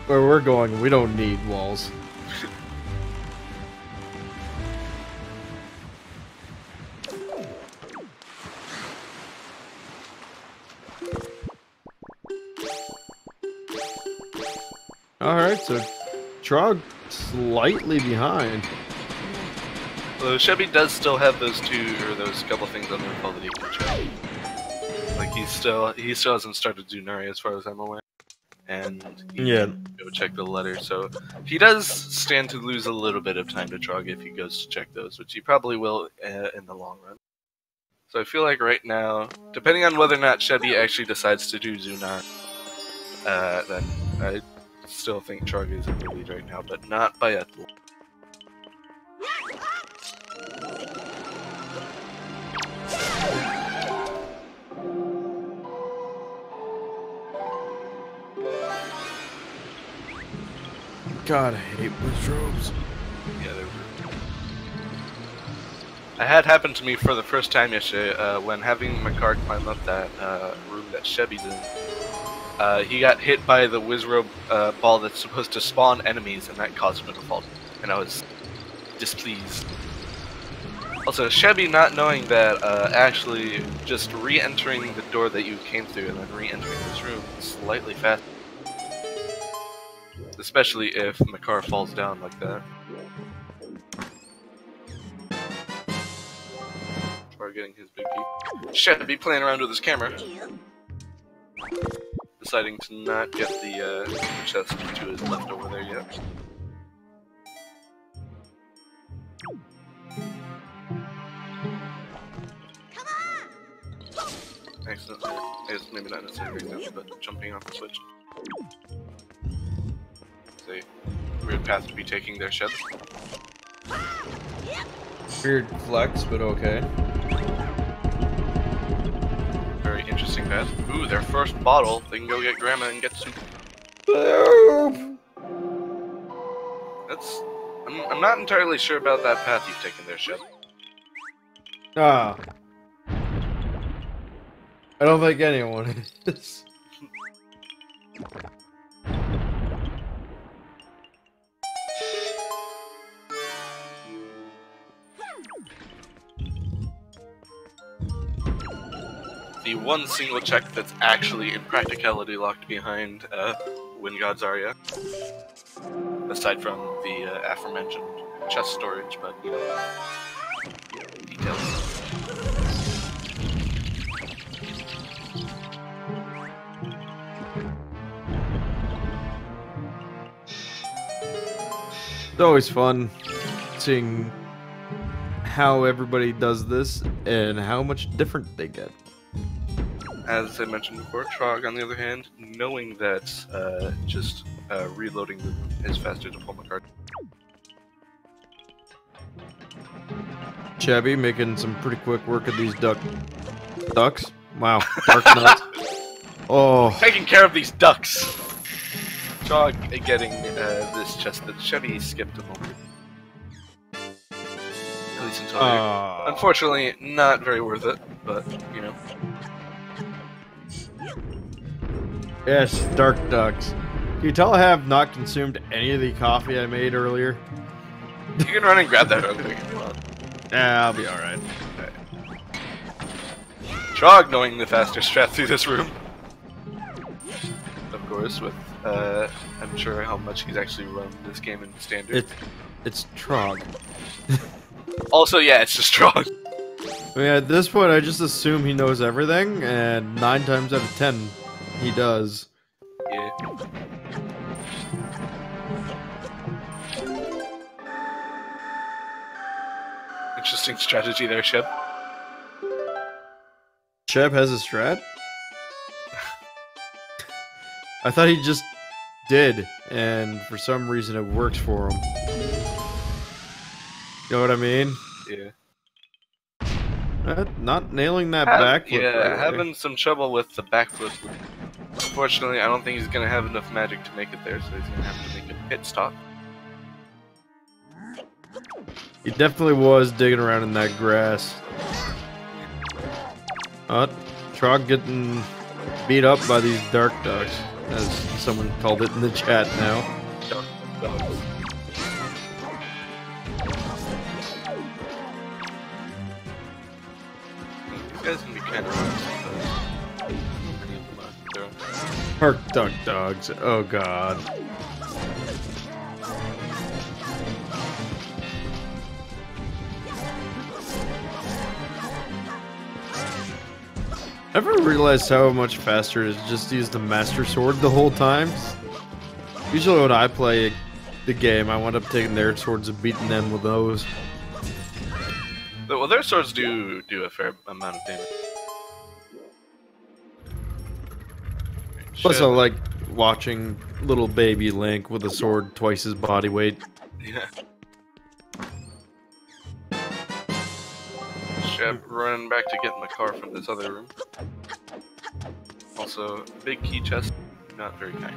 Where we're going, we don't need walls. Alright, so Trog slightly behind. Well, Chevy does still have those couple things on the wall that he can check. Like he still hasn't started Zunari as far as I'm aware. And he can go check the letter, so he does stand to lose a little bit of time to Trog if he goes to check those, which he probably will in the long run. So I feel like right now, depending on whether or not Chevy actually decides to do Zunar, then I still think Trog is in the lead right now, but not by a lot. God, I hate wizards. Yeah, they're rude. It had happened to me for the first time yesterday when having my car climb up that room that Chevy's in. He got hit by the Wizrobe ball that's supposed to spawn enemies, and that caused him to fall. And I was displeased. Also, Chevy not knowing that actually just re-entering the door that you came through and then re-entering this room is slightly faster. Especially if my car falls down like that. Try getting his big key. Chevy playing around with his camera. Deciding to not get the chest to his left over there yet. Excellent. I guess maybe not necessarily right now, but jumping off the switch. It's a weird path to be taking their shed. Weird flex, but okay. Very interesting path. Ooh, their first bottle. They can go get Grandma and get soup. That's... I'm not entirely sure about that path you've taken there, Shed. Ah. I don't think anyone is. The one single check that's actually in practicality locked behind Wind God's Aria. Aside from the aforementioned chest storage, but you know, details. It's always fun seeing how everybody does this and how much different they get. As I mentioned before, Trog, on the other hand, knowing that just reloading is faster to pull my card. Chevy making some pretty quick work of these ducks. Wow, dark nuts. Oh, Taking care of these ducks. Trog getting this chest that Chevy skipped a moment. At least until here. Unfortunately, not very worth it, but you know. Yes, dark ducks. Can you tell I have not consumed any of the coffee I made earlier? You can run and grab that real quick if you want. Yeah, I'll be alright. Trog knowing the faster strat through this room. Of course, with I'm sure how much he's actually run this game in standard. It's Trog. Also, yeah, it's just Trog. I mean, at this point, I just assume he knows everything, and 9 times out of 10, he does. Yeah. Interesting strategy there, Shep. Shep has a strat? I thought he just did, and for some reason it works for him. You know what I mean? Yeah. Not nailing that backflip. Yeah, right having some trouble with the backflip. Unfortunately, I don't think he's gonna have enough magic to make it there, so he's gonna have to make a pit stop. He definitely was digging around in that grass. Trog getting beat up by these dark ducks, as someone called it in the chat now. Dark dogs. These guys can be kind of Dark duck dogs. Oh god. Ever realized how much faster it is just to use the Master Sword the whole time? Usually when I play the game, I wind up taking their swords and beating them with those. Well, their swords do a fair amount of damage. Plus I like watching little baby Link with a sword twice his body weight. Yeah. Shep running back to get my car from this other room. Also, big key chest, not very kind.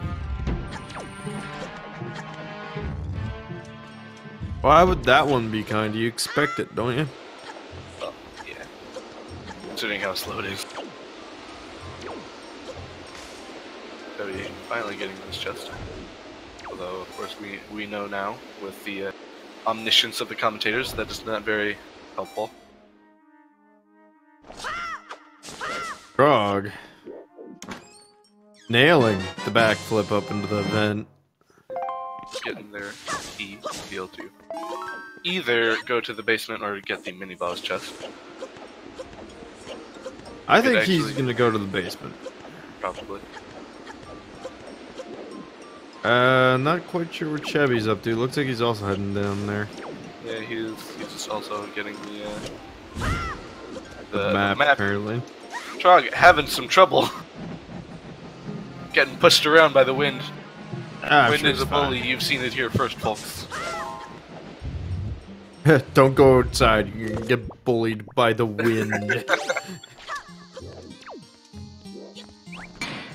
Why would that one be kind? You expect it, don't you? Well, yeah. Considering how slow it is. So yeah, finally getting this chest. Although, of course, we know now, with the omniscience of the commentators, that is not very helpful. Frog. Nailing the backflip up into the vent. Getting their key to be able to either go to the basement or get the mini boss chest. I think he's gonna go to the basement. Probably. Not quite sure what Chevy's up to. Looks like he's also heading down there. Yeah, he's just also getting the map, apparently. Trog having some trouble. Getting pushed around by the wind. Wind is a bully, you've seen it here first, folks. Don't go outside, you can get bullied by the wind.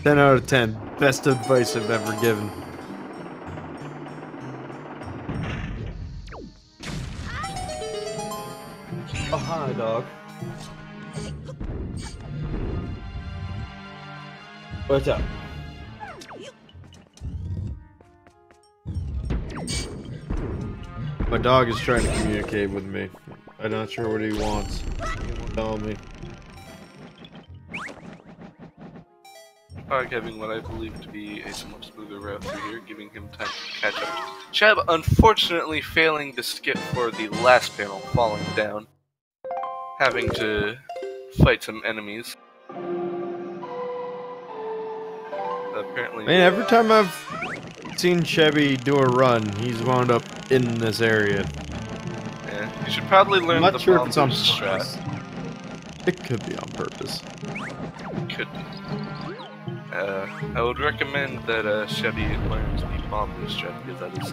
10 out of 10. Best advice I've ever given. Oh, hi, dog. What's up? My dog is trying to communicate with me. I'm not sure what he wants. He won't tell me. Trog having what I believe to be a somewhat smoother route through here, giving him time to catch up. Cheb unfortunately failing to skip for the last panel, falling down. Having to fight some enemies. Apparently. I mean, every time I've seen Chevy do a run, he's wound up in this area. Yeah, you should probably learn I'm not the sure if it's on purpose. It could be on purpose. Could be. I would recommend that Chevy learns the bomb boost strat, because that is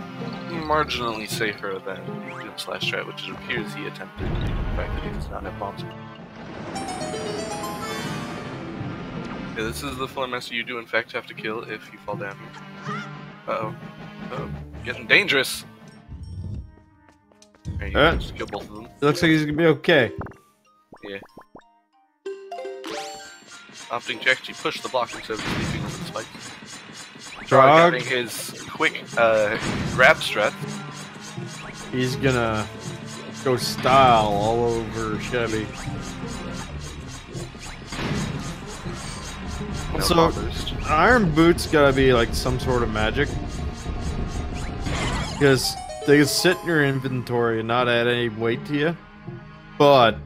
marginally safer than the jump slash strat, which it appears he attempted, due to the fact that he does not have bombs. Yeah, this is the floor master you do in fact have to kill if you fall down here. Uh-oh. Uh-oh. Getting dangerous! There you go, just kill both of them. It looks like he's gonna be okay. Yeah. Opting to actually push the block instead of sleeping with the spikes. Trog having his quick grab strat. He's gonna go style all over Chevy. No So, Iron Boots gotta be like some sort of magic. Because they can sit in your inventory and not add any weight to you. But...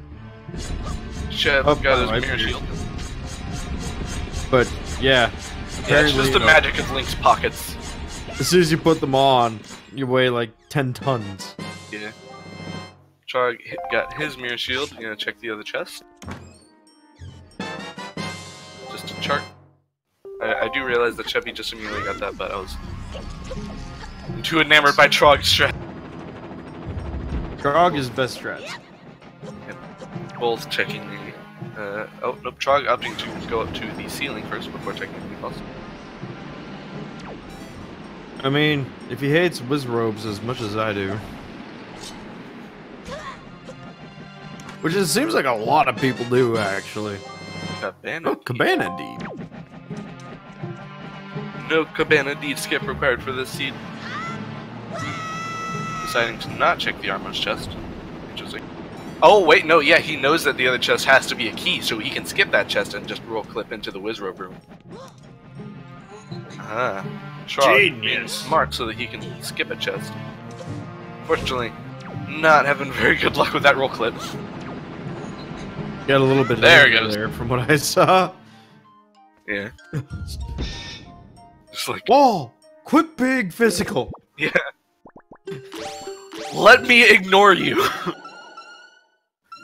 Chev got his mirror shield. But, yeah. Yeah, it's just the magic of Link's pockets. As soon as you put them on, you weigh like 10 tons. Yeah. Trog got his mirror shield. You gonna check the other chest? Just a chart. I do realize that Chevy just immediately got that, but I was too enamored by Trog's strat. Trog is best strats. Yep. Both checking the... oh, nope, Trog opting to go up to the ceiling first before checking the boss. I mean, if he hates Wizrobes as much as I do... Which it seems like a lot of people do, actually. Cabana. Oh, Cabana Deed. No Cabana Deed skip required for this seed. Deciding to not check the armor's chest. Which is like... Oh, wait, no, yeah, he knows that the other chest has to be a key, so he can skip that chest and just roll clip into the Wizrobe room. Ah. Trog being smart so that he can skip a chest. Fortunately, not having very good luck with that roll clip. Got a little bit there it goes. There from what I saw. Yeah. Just like... Whoa! Quit being physical! Yeah. Let me ignore you!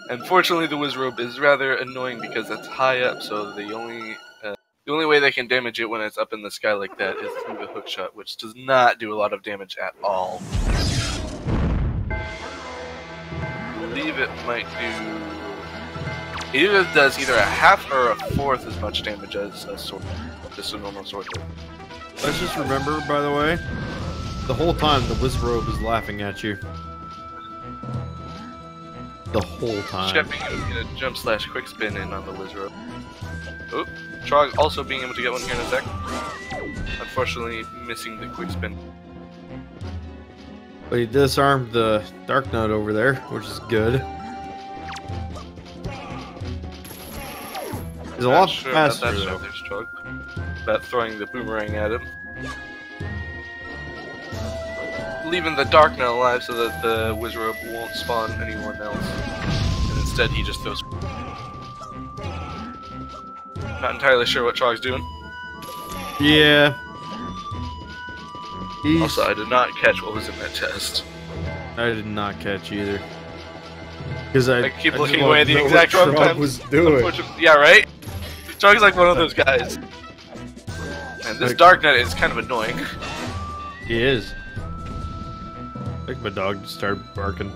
Unfortunately, the Wizrobe is rather annoying because it's high up, so the only way they can damage it when it's up in the sky like that is through the hookshot, which does not do a lot of damage at all. I believe it might do... It either does either a half or a fourth as much damage as a sword, just a normal sword. Let's just remember, by the way, the whole time the Wizrobe is laughing at you. The whole time. Chevy gonna jump slash quick spin in on the Wizrobe. Oop. Trog also being able to get one here in a sec. Unfortunately, missing the quick spin. But he disarmed the Dark Knight over there, which is good. He's a lot faster, about that though. There's Trog. About throwing the boomerang at him. Leaving the Dark Knight alive so that the Wizrobe won't spawn anyone else. And instead he just throws... Not entirely sure what Trog's doing. Yeah. Also, I did not catch what was in that chest. I did not catch either. Because I keep looking away at the exact wrong time. Was doing. Yeah, right? Trog's like one of those guys. And this Dark Knight is kind of annoying. He is. I think my dog just started barking.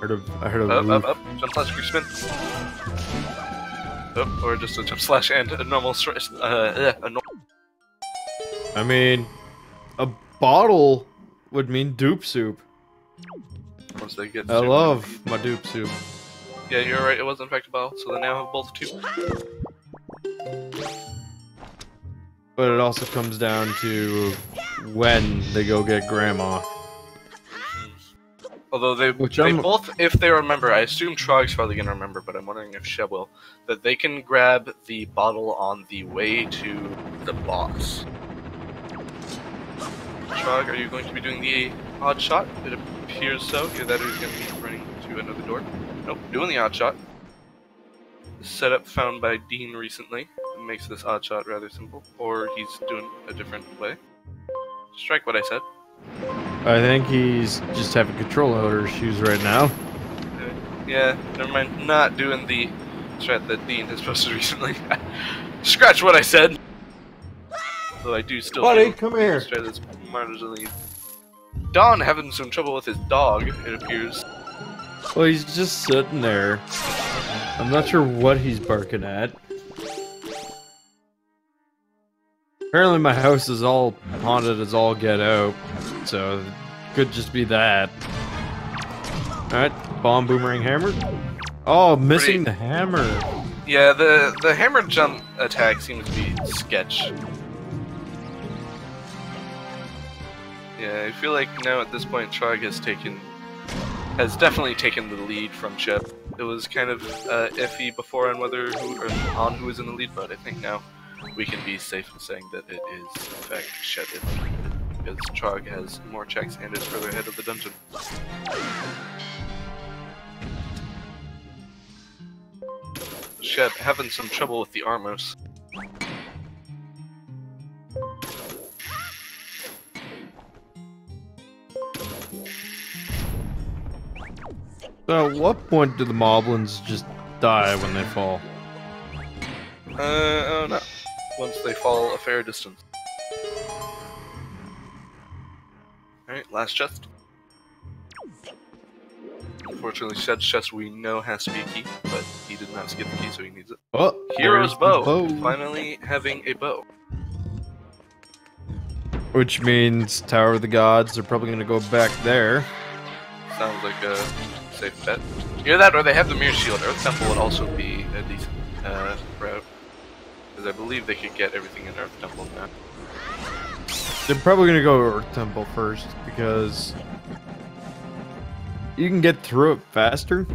I heard a up, jump slash quick spin. Up, or just a jump slash and a normal I mean, a bottle would mean dupe soup. Once they get I love my dupe soup. Yeah, you're right, it was in fact a bottle, so they now have both two. But it also comes down to when they go get grandma. Although they both, if they remember, I assume Trog's probably going to remember, but I'm wondering if Sheb will, that they can grab the bottle on the way to the boss. Trog, are you going to be doing the odd shot? It appears so. Either that or he's going to be running to another door. Nope, doing the odd shot. The setup found by Dean recently makes this odd shot rather simple. Or he's doing a different way. Strike what I said. I think he's just having controller issues right now. Yeah, never mind. Not doing the strat that Dean has posted recently. Scratch what I said. Though I do still. Buddy, come here. Strat that's marginally. Don having some trouble with his dog, it appears. Well, he's just sitting there. I'm not sure what he's barking at. Apparently my house is all haunted as all get out, so it could just be that. Alright, bomb, boomerang, hammer. Oh, missing the hammer. Yeah, the hammer jump attack seems to be sketch. Yeah, I feel like now at this point, Trog has definitely taken the lead from Shep. It was kind of iffy before on who was in the lead, but I think now we can be safe in saying that it is in fact Shep, because Trog has more checks and is further ahead of the dungeon. Shep having some trouble with the Armos. So at what point do the moblins just die when they fall? I don't know. Once they fall a fair distance. Alright, last chest. Unfortunately, Shed's chest we know has to be a key, but he did not get the key, so he needs it. Oh, Hero's bow! Finally having a bow. Which means Tower of the Gods are probably going to go back there. Sounds like a safe bet. Either that or they have the Mirror Shield. Earth Temple would also be a decent route. Because I believe they could get everything in Earth Temple now. They're probably going to go Earth Temple first, because you can get through it faster.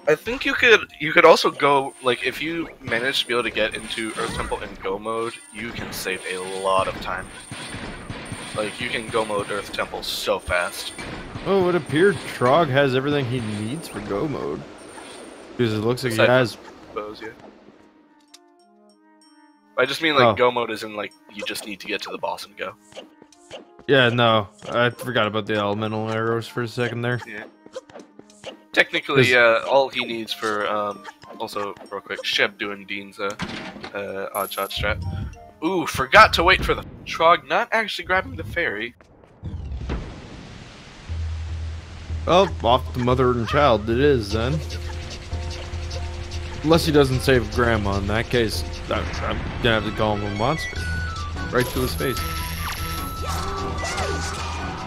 I think you could also go, like, if you manage to be able to get into Earth Temple in Go mode, you can save a lot of time. Like, you can Go mode Earth Temple so fast. Oh, it appeared Trog has everything he needs for Go mode. Because it looks like he has bows, yeah. I just mean, like, Go mode is in, like, you just need to get to the boss and go. Yeah, no. I forgot about the elemental arrows for a second there. Yeah. Technically, all he needs for, also, real quick, Sheb doing Dean's, odd shot strat. Ooh, forgot to wait for the Trog not actually grabbing the fairy. Well, off the mother and child it is, then. Unless he doesn't save Grandma. In that case, I'm gonna have to call him a monster. Right to his face.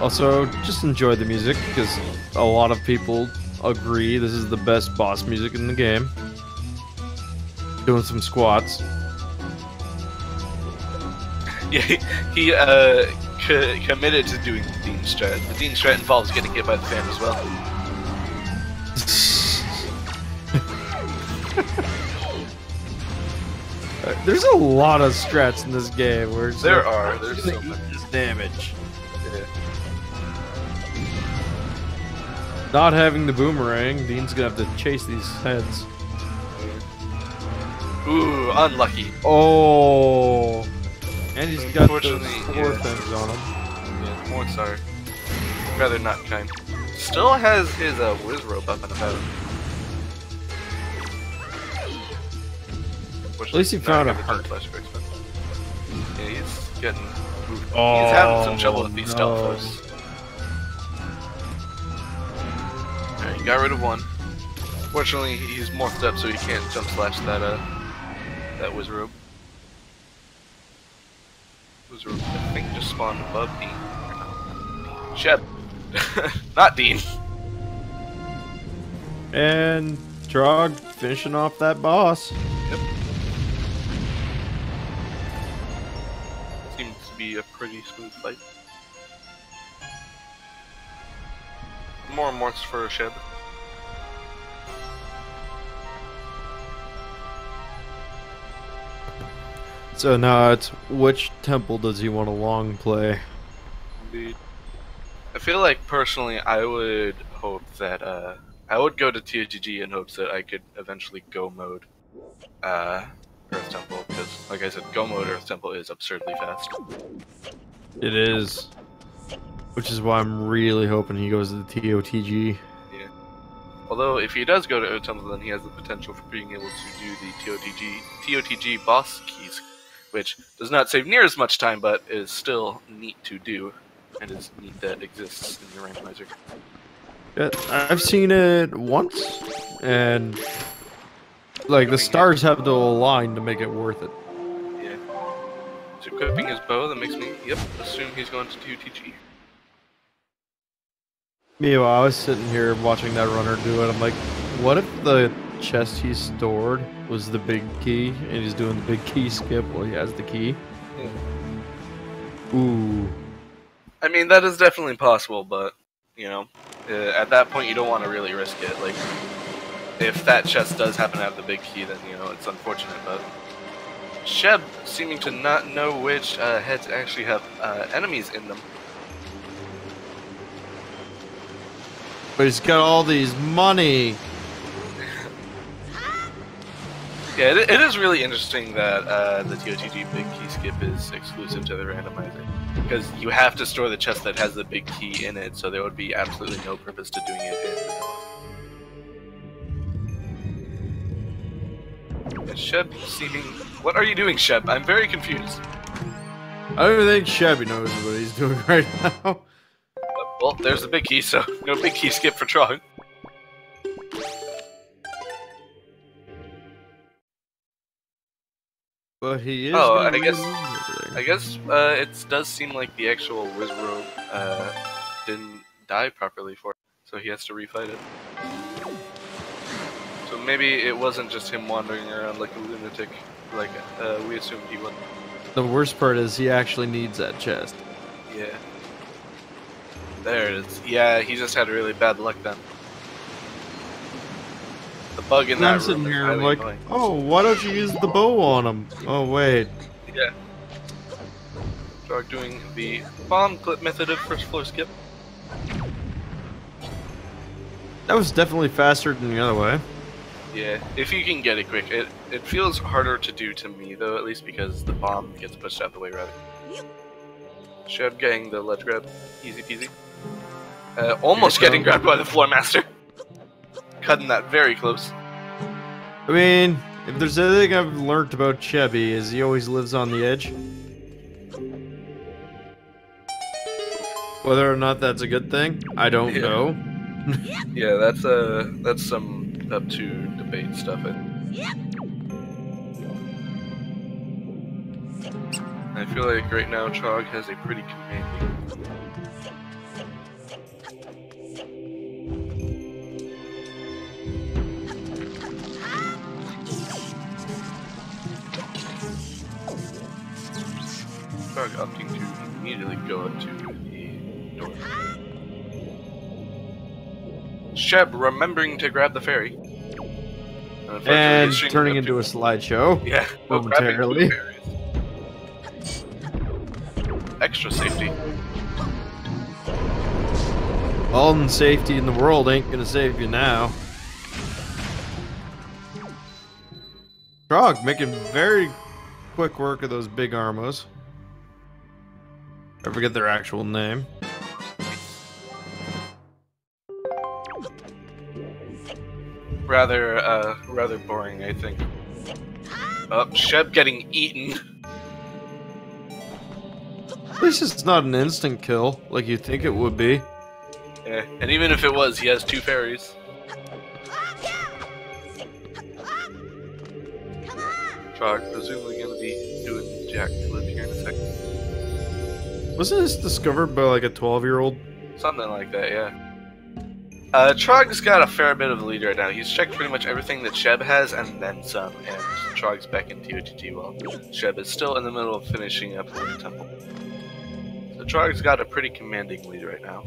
Also, just enjoy the music, because a lot of people agree this is the best boss music in the game. Doing some squats. Yeah, he committed to doing the Dean strat. The Dean strat involves getting hit by the fan as well. There's a lot of strats in this game where it's there's so much damage. Yeah. Not having the boomerang, Dean's gonna have to chase these heads. Ooh, unlucky. Oh, and he's got the four things on him. Yeah, more are rather not kind. Still has his whiz rope up and about. At least he found a heart. Yeah, he's getting. He's having some trouble with these stealth foes. Alright, he got rid of one. Fortunately, he's morphed up so he can't jump slash that whiz rope. Whiz rope, I think, just spawned above Dean. Shep. Not Dean. And Trog finishing off that boss. Yep. Seems to be a pretty smooth fight. More morphs for Sheb. So now it's which temple does he want to long play? Indeed. I feel like personally I would hope that I would go to TOTG in hopes that I could eventually Go mode Earth Temple, because like I said, Go mode Earth Temple is absurdly fast. It is. Which is why I'm really hoping he goes to the TOTG. Yeah. Although if he does go to Earth Temple, then he has the potential for being able to do the TOTG boss keys, which does not save near as much time, but is still neat to do, and is neat that exists in your randomizer. Yeah, I've seen it once, and like the stars have to align to make it worth it. Yeah. So equipping his bow, that makes me, assume he's going to TOTG. Meanwhile, I was sitting here watching that runner do it. I'm like, what if the chest he stored was the big key, and he's doing the big key skip while he has the key? Yeah. Ooh. I mean, that is definitely possible, but, you know, at that point you don't want to really risk it. Like, if that chest does happen to have the big key, then, you know, it's unfortunate, but... Sheb seeming to not know which heads actually have enemies in them. But he's got all these money. Yeah, it is really interesting that the TOTG big key skip is exclusive to the randomizer. Because you have to store the chest that has the big key in it, so there would be absolutely no purpose to doing it in vanilla. And Sheb seeming... What are you doing, Sheb? I'm very confused. I don't even think Shebby knows what he's doing right now. Well, there's the big key, so no big key skip for Trog. But he is. Oh, I guess it does seem like the actual Wizrobe didn't die properly for it, so he has to refight it. So maybe it wasn't just him wandering around like a lunatic, like we assumed he would. The worst part is he actually needs that chest. Yeah. There it is. Yeah, he just had really bad luck then. The bug in that room is highly like, annoying. oh, why don't you use the bow on him? Oh, wait. Yeah. Trog doing the bomb clip method of first floor skip. That was definitely faster than the other way. Yeah, if you can get it quick. It feels harder to do to me, though, at least because the bomb gets pushed out the way rather. Sheb getting the ledge grab. Easy peasy. Almost getting grabbed by the floor master. Cutting that very close. I mean, if there's anything I've learned about Chebby, is he always lives on the edge. Whether or not that's a good thing, I don't know. Yeah, that's some up to debate stuff. I feel like right now Trog has a pretty commanding. Trog opting to immediately go up to the door. Sheb remembering to grab the fairy. And turning into a slideshow. Yeah, momentarily. Extra safety. All the safety in the world ain't gonna save you now. Trog making very quick work of those big armos. I forget their actual name. Rather boring, I think. Sheb getting eaten. At least it's not an instant kill, like you think it would be. Yeah, and even if it was, he has two fairies. Trog presumably gonna be doing Jack Flip here in a second. Wasn't this discovered by like a 12-year-old? Something like that, yeah. Trog's got a fair bit of the lead right now. He's checked pretty much everything that Sheb has, and then some, and Trog's back in TOTG while Sheb is still in the middle of finishing up Holy Temple. So Trog's got a pretty commanding lead right now.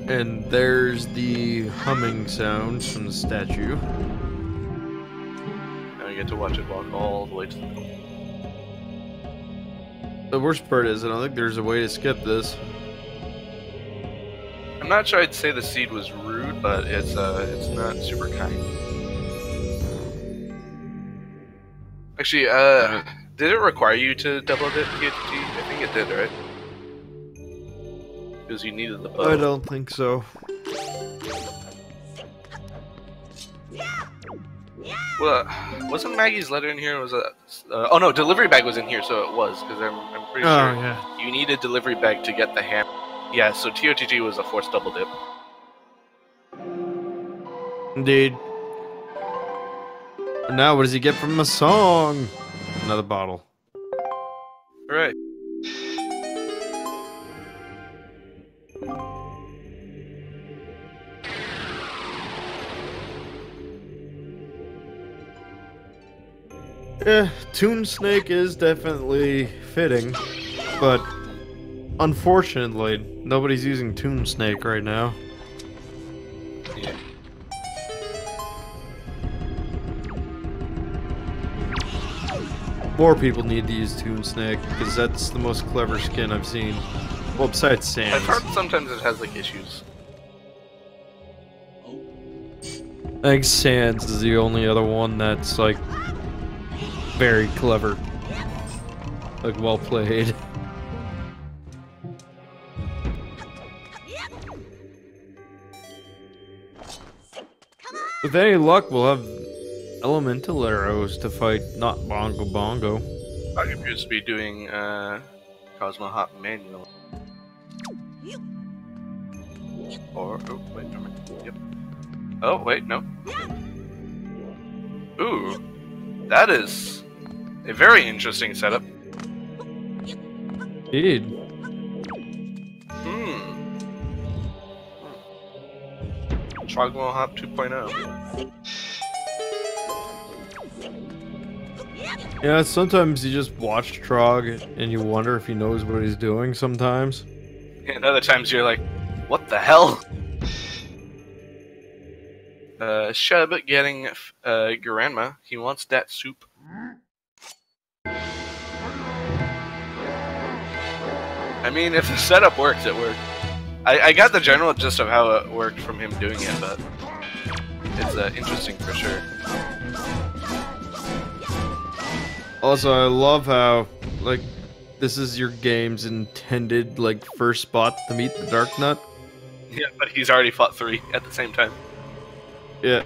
And there's the humming sound from the statue. Now you get to watch it walk all the way to the middle. The worst part is, I don't think there's a way to skip this. I'm not sure I'd say the seed was rude, but it's not super kind. Actually, did it require you to double dip TOTG? I think it did, right? Because you needed the bow. I don't think so. Well, wasn't Maggie's letter in here? Was it? Oh no, delivery bag was in here, so it was. Because I'm pretty sure yeah. you need a delivery bag to get the ham. Yeah, so TOTG was a forced double dip. Indeed. And now, what does he get from the song? Another bottle. All right. Yeah, Toon Snake is definitely fitting, but unfortunately, nobody's using Toon Snake right now. Yeah. More people need to use Toon Snake, because that's the most clever skin I've seen. Well, besides Sans. I've heard sometimes it has like issues. I think Sans is the only other one that's like very clever. Like well played. With any luck, we'll have elemental arrows to fight, not Bongo Bongo. I appears to be doing Cosmo Hop manual. Or oh wait, never mind. Yep. Oh wait, no. Ooh, that is a very interesting setup. Indeed. TrogWW Hop 2.0. Yeah, sometimes you just watch Trog and you wonder if he knows what he's doing sometimes. And other times you're like, what the hell? Shub getting Grandma. He wants that soup. I mean, if the setup works, it works. I got the general gist of how it worked from him doing it, but it's interesting for sure. Also, I love how, like, this is your game's intended, like, first spot to meet the Dark Nut. Yeah, but he's already fought 3 at the same time. Yeah.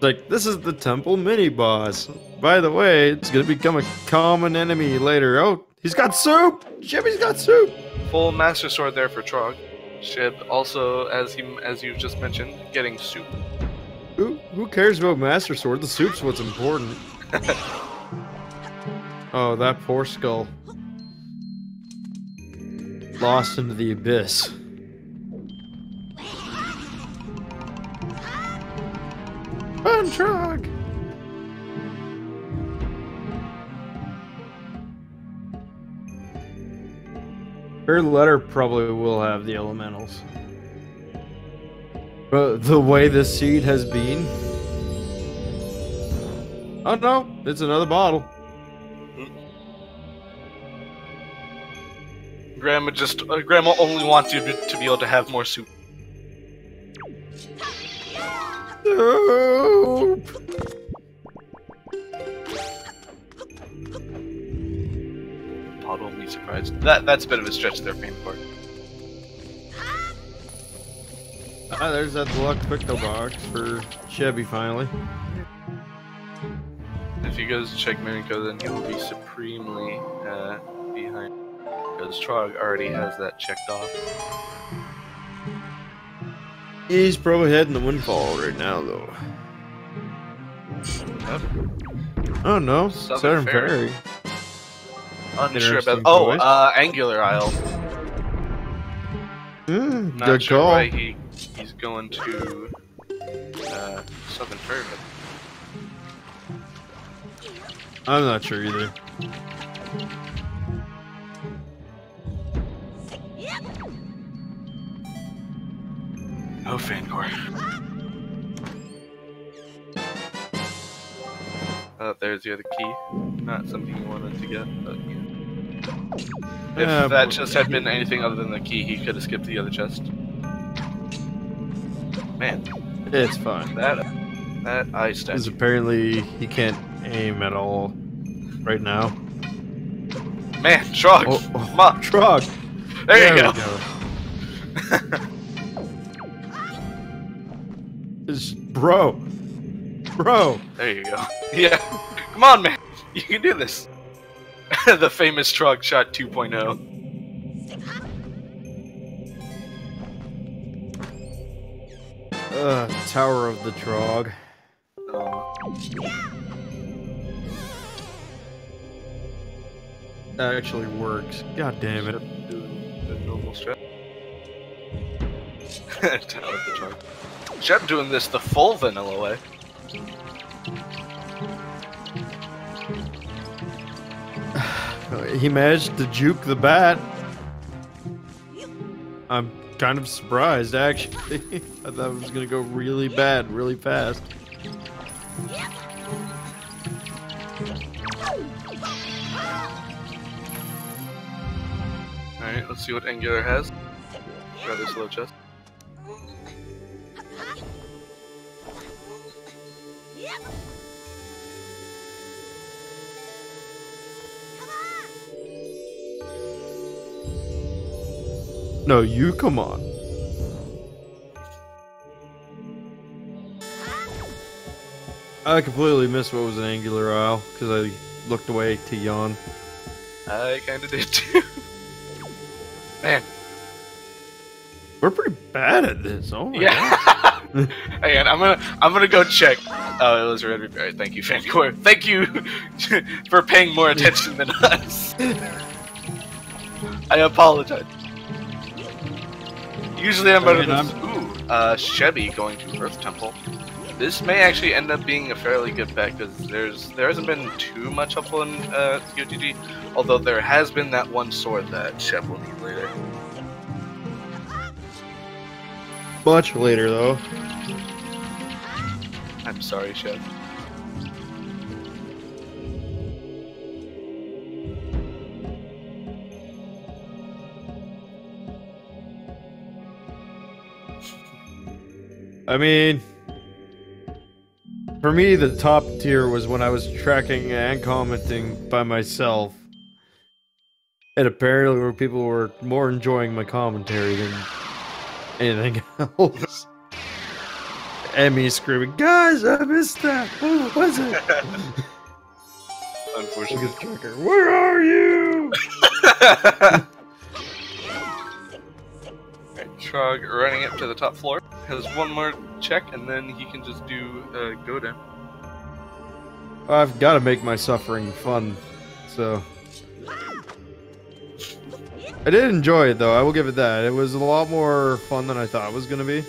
Like, this is the temple mini-boss. By the way, it's gonna become a common enemy later. Oh, he's got soup! Shibby's got soup! Full Master Sword there for Trog. Shib also, as you just mentioned, getting soup. Who cares about Master Sword? The soup's what's important. Oh, that poor skull. Lost into the abyss. Fun Trog! Her letter probably will have the elementals. But the way this seed has been... Oh no, it's another bottle. Grandma only wants you to be able to have more soup. Soup! Pod won't be surprised. That's a bit of a stretch there, Paincore. Ah, there's that deluxe picto box for Chevy finally. If he goes to check Miniko, then he will be supremely behind. Because Trog already has that checked off. He's probably heading to Windfall right now, though. Yep. Oh no, Southern Southern Ferry. Ferry. Unsure about. Interesting Oh, choice. Angular Isle. Not Good sure call. why he's going to Southern Ferry, but I'm not sure either. oh, Fangor. There's the other key. Not something you wanted to get, but yeah. If that chest had been anything other than the key, he could have skipped the other chest. Man, It's fine. that eye statue. Because apparently he can't aim at all right now. Man, Trog! Oh, Come on! Trog! There you go! Bro! There you go. Yeah. Come on, man! You can do this! The famous Trog shot 2.0. Tower of the Trog. That actually works. God damn it. Doing the normal strat. Tower of the Trog. Shep doing this the full vanilla way. He managed to juke the bat. I'm kind of surprised, actually. I thought it was gonna go really bad, really fast. Alright, let's see what Angular has. Rather slow chest. No, you come on. I completely missed what was an Angular Isle because I looked away to yawn. I kinda did too. Man. We're pretty bad at this. Oh my god. Hang on, I'm gonna go check. Oh, it was a red repair. Thank you, Fancore. Thank you for paying more attention than us. I apologize. Usually I'm better than ooh, Chevy going to Earth Temple. This may actually end up being a fairly good bet because there hasn't been too much helpful in TrogWW, although there has been that one sword that Chev will need later. Much later though. I'm sorry, Chev. I mean, for me, the top tier was when I was tracking and commenting by myself. And apparently where people were more enjoying my commentary than anything else. And me screaming, guys, I missed that! What was it? Unfortunately. Look at the tracker. Where are you? Trog running up to the top floor. Has one more check, and then he can just do go down. I've got to make my suffering fun, so... I did enjoy it, though. I will give it that. It was a lot more fun than I thought it was going to be.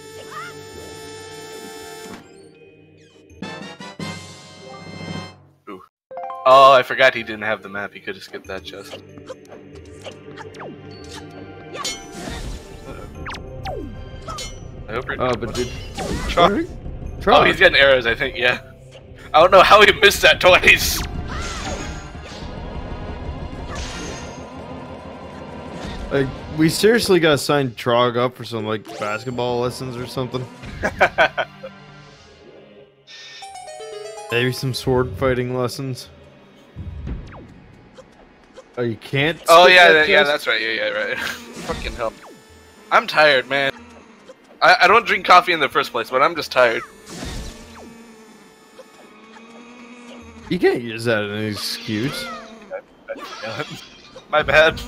Ooh. Oh, I forgot he didn't have the map. He could have skipped that chest. I hope you're but did... Trog. Oh, he's getting arrows, I think, yeah. I don't know how he missed that twice. Like, we seriously gotta sign Trog up for some, like, basketball lessons or something. Maybe some sword fighting lessons. Oh, you can't? Oh, yeah, yeah, that's right. Yeah, right. Fucking hell. I'm tired, man. I don't drink coffee in the first place, but I'm just tired. You can't use that as an excuse. My bad.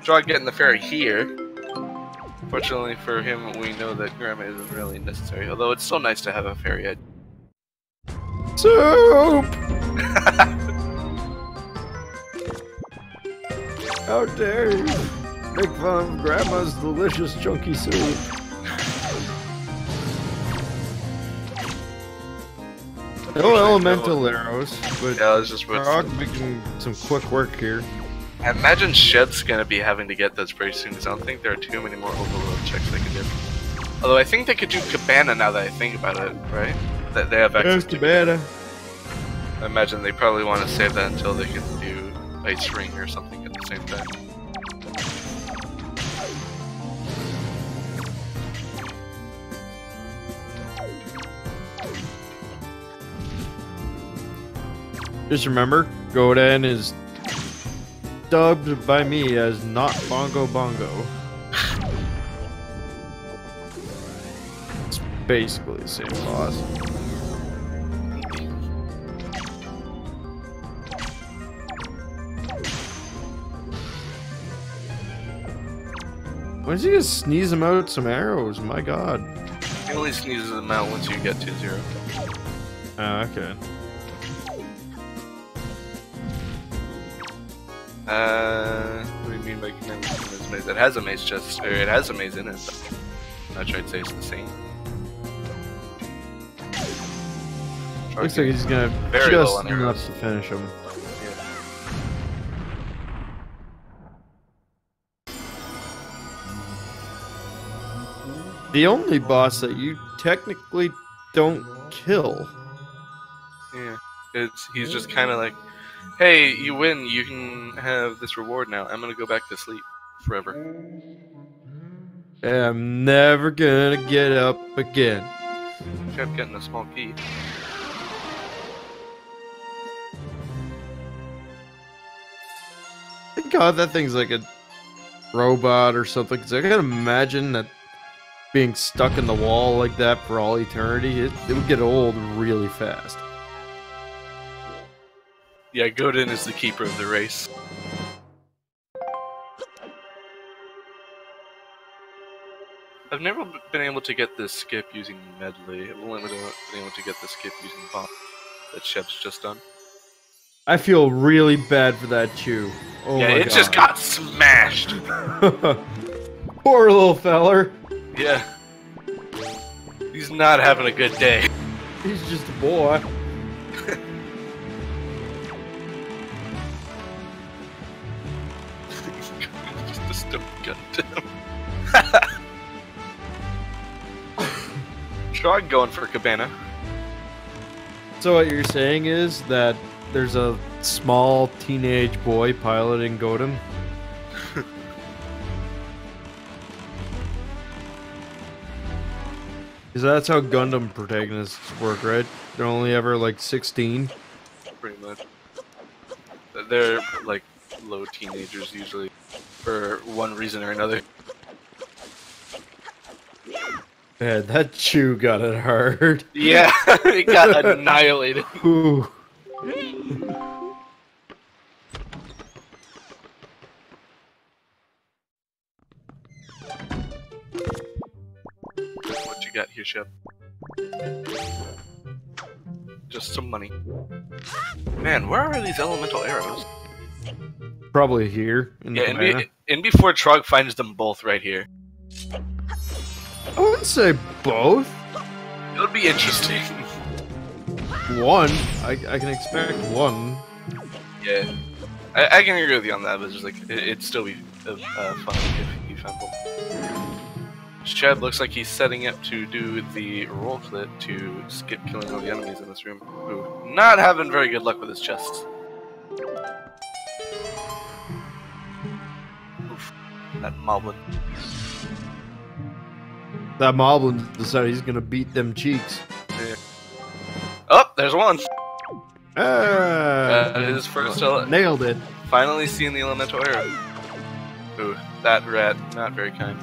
Try getting the ferry here. Fortunately for him, we know that Grandma isn't really necessary, although it's so nice to have a ferry at Soup! How dare you make fun of Grandma's delicious chunky soup. No elemental arrows, but yeah, let's just making some quick work here. I imagine Shed's gonna be having to get those pretty soon, because I don't think there are too many more overload checks they can do. Although I think they could do Cabana now that I think about it, right? That they have access to Cabana. I imagine they probably want to save that until they can do Ice Ring or something at the same time. Just remember, Godan is dubbed by me as not Bongo Bongo. It's basically the same boss. When's he gonna sneeze him out some arrows? My god. He only sneezes them out once you get to 0. Oh, okay. What do you mean by connecting this maze? It has a maze chest, or it has a maze in it. I'm not sure I'd say it's the same. Looks like he's gonna very low on enough arrows to finish him. The only boss that you technically don't kill. Yeah, he's just kind of like, hey, you win, you can have this reward now. I'm gonna go back to sleep forever. I'm never gonna get up again. Kept getting a small key. Thank God that thing's like a robot or something. Cause I can imagine that being stuck in the wall like that for all eternity, it would get old really fast. Yeah, Godin is the keeper of the race. I've never been able to get this skip using medley. I've only been able to get the skip using bomb that Shep's just done. I feel really bad for that Chew. Oh yeah, my it God. just got smashed. Poor little feller. Yeah. He's not having a good day. He's just a boy. Just a stone gun to him. Trog going for Cabana. So what you're saying is that there's a small teenage boy piloting Godin? Because that's how Gundam protagonists work, right? They're only ever like 16. Pretty much. They're like low teenagers usually, for one reason or another. Man, that Chew got it hard. Yeah, it got annihilated. Ooh. What you got here, Shep? Just some money. Man, where are these elemental arrows? Probably here. In the Yeah, and before Trog finds them both right here. I wouldn't say both. It would be interesting. One. I can expect one. Yeah. I can agree with you on that, but just like, it'd still be fun if you found both. Chad looks like he's setting up to do the roll clip to skip killing all the enemies in this room. Ooh, not having very good luck with his chests. Oof. That moblin. That Moblin decided he's gonna beat them cheeks. Yeah. Oh, there's one! His first nailed it. Finally seeing the elemental arrow. Ooh, that rat, not very kind.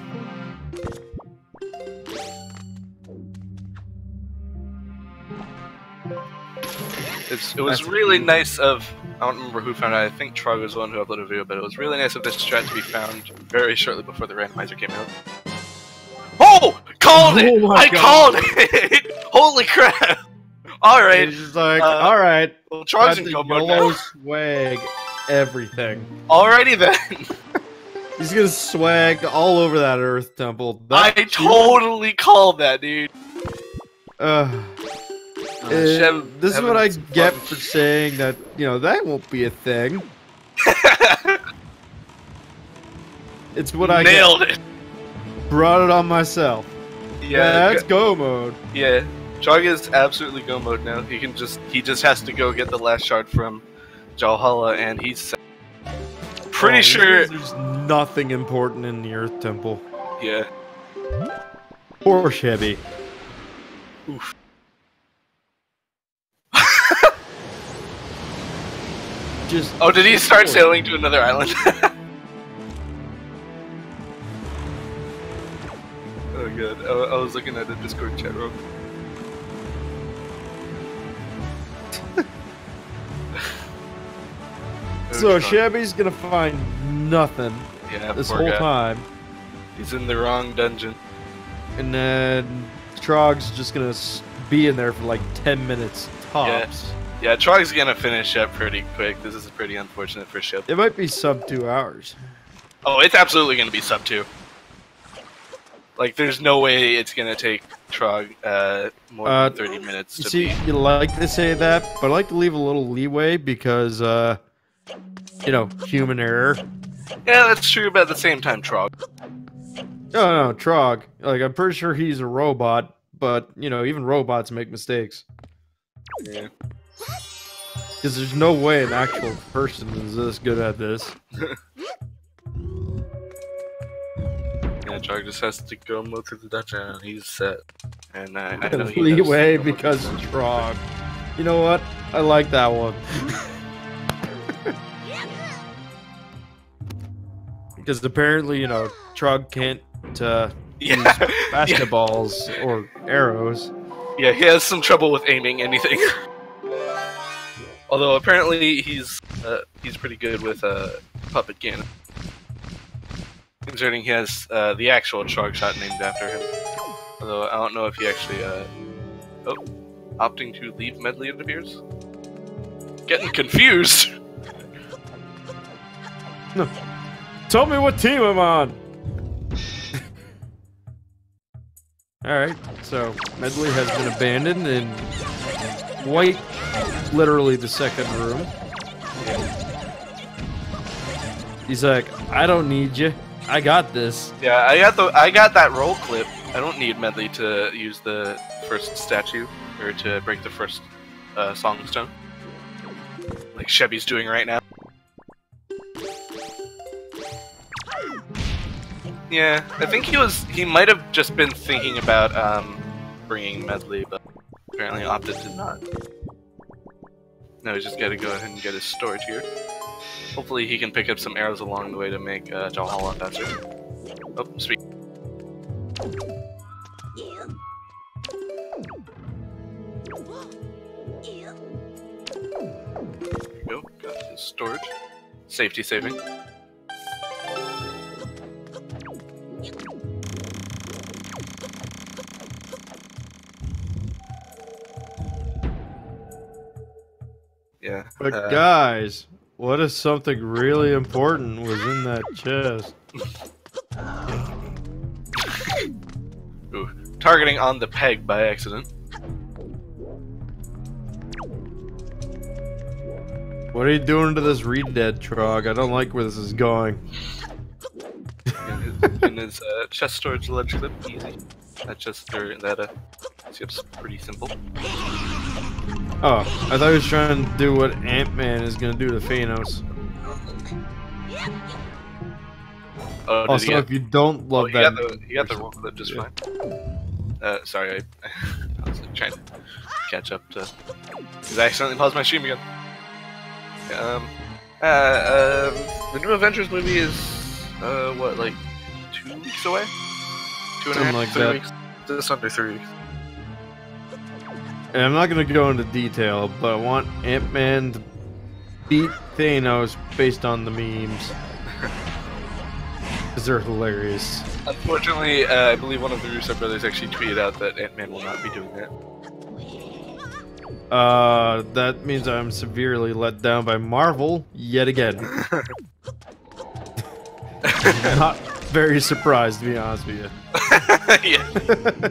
It was really nice of, I don't remember who found it, I think Trog was the one who uploaded a video, but it was really nice of this strat to be found very shortly before the randomizer came out. Oh! Called it! Oh I God. called it! Holy crap! Alright. He's just like, alright. Well, Trog's in go mode now. Swag everything. Alrighty then. He's gonna swag all over that Earth Temple. I totally called that, dude. This is what I get for saying that, you know, that won't be a thing. It's what I nailed it. Brought it on myself. Yeah, that's go mode. Yeah, Trog is absolutely go mode now. He just has to go get the last shard from Valhalla, and he's pretty sure there's nothing important in the Earth Temple. Yeah. Poor Chevy. Oof. Oh, did he start sailing to another island? Oh god, I was looking at the Discord chat room. So Chevy's gonna find nothing this whole time. He's in the wrong dungeon. And then Trog's just gonna be in there for like 10 minutes tops. Yeah, Trog's gonna finish up pretty quick. This is pretty unfortunate for Shep. It might be sub 2 hours. Oh, it's absolutely gonna be sub 2. Like, there's no way it's gonna take Trog more than 30 minutes to beat. You like to say that, but I like to leave a little leeway because, you know, human error. Yeah, that's true, but at the same time, Trog. No, Trog. Like, I'm pretty sure he's a robot, but, you know, even robots make mistakes. Yeah. Because there's no way an actual person is this good at this. Yeah, Trog just has to go move through the dungeon and he's set. And I know he leeway because Trog. You know what? I like that one. Because apparently, you know, Trog can't use basketballs or arrows. Yeah, he has some trouble with aiming anything. Although apparently he's pretty good with puppet cannon. Concerning he has the actual Trog shot named after him. Although I don't know if he actually opting to leave Medley, it appears. Getting confused. No. Tell me what team I'm on. Alright, so Medley has been abandoned in quite literally the second room. He's like, I don't need you. I got this. Yeah, I got that roll clip. I don't need Medley to use the first statue or to break the first song stone, like Chevy's doing right now. Yeah, I think he might have just been thinking about bringing Medley, but apparently opted to not. No, he's just got to go ahead and get his storage here. Hopefully he can pick up some arrows along the way to make Valhalla faster. Oh, sweet. There we go, got his storage. Safety saving. Yeah. But guys, what if something really important was in that chest? Ooh, targeting on the peg by accident. What are you doing to this Redead, Trog? I don't like where this is going. In his chest storage ledge clip, easy. That chest, or that skip's pretty simple. Oh, I thought he was trying to do what Ant-Man is gonna do to Thanos. Oh, also, if you don't love that, he got the roll clip just fine. Sorry, I was trying to catch up to, because I accidentally paused my stream again. The new Avengers movie is what, like 2 weeks away? 2.5, like 3 that. weeks? Just under 3 weeks. And I'm not gonna go into detail, but I want Ant-Man to beat Thanos based on the memes. Because they're hilarious. Unfortunately, I believe one of the Russo brothers actually tweeted out that Ant-Man will not be doing that. That means I'm severely let down by Marvel yet again. Not very surprised, to be honest with you. Yeah.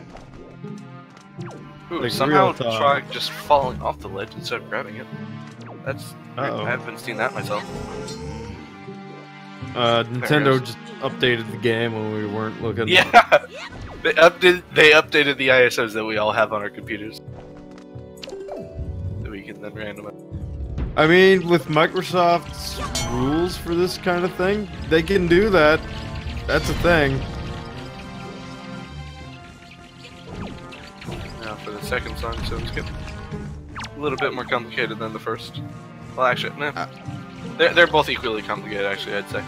Ooh, Like somehow real talk. Trog just falling off the ledge instead of grabbing it. That's I haven't seen that myself. Nintendo just updated the game when we weren't looking. Yeah, they updated the ISOs that we all have on our computers that we can then randomize. I mean, with Microsoft's rules for this kind of thing, they can do that. That's a thing. Now for the second song, so skip. A little bit more complicated than the first. Well, actually, no. They're both equally complicated, actually, I'd say.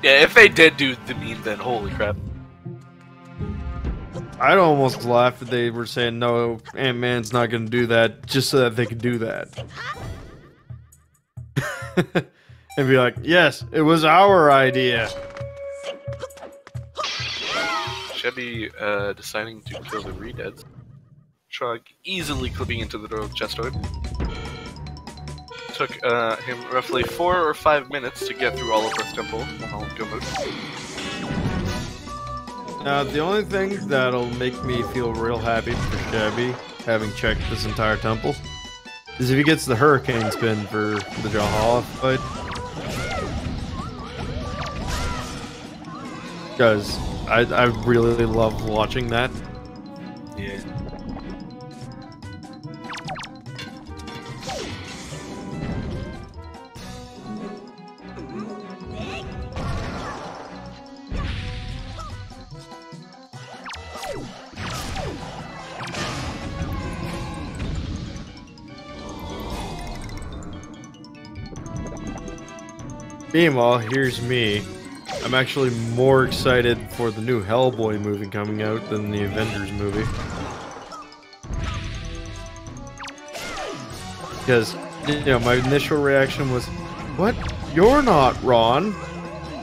Yeah, if they did do the meme, then holy crap. I'd almost laugh if they were saying, no, Ant-Man's not going to do that, just so that they could do that. And be like, yes, it was our idea. Chevy deciding to kill the Redeads. Trog easily clipping into the door of Chestoid. Took him roughly 4 or 5 minutes to get through all of Earth Temple. I'll go move. Now, the only thing that'll make me feel real happy for Chevy, having checked this entire temple, is if he gets the hurricane spin for the Valhalla fight. Because I really love watching that. Yeah. Meanwhile, here's me. I'm actually more excited for the new Hellboy movie coming out than the Avengers movie. Because, you know, my initial reaction was, what? You're not Ron?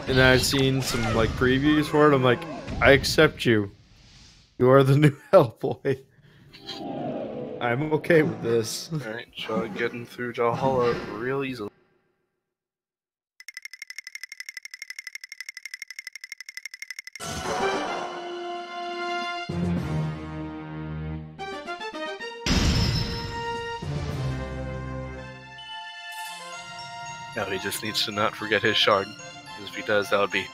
And I've seen some, like, previews for it. I'm like, I accept you. You are the new Hellboy. I'm okay with this. Alright, so getting through Valhalla real easily. Now he just needs to not forget his shard. Because if he does, that would be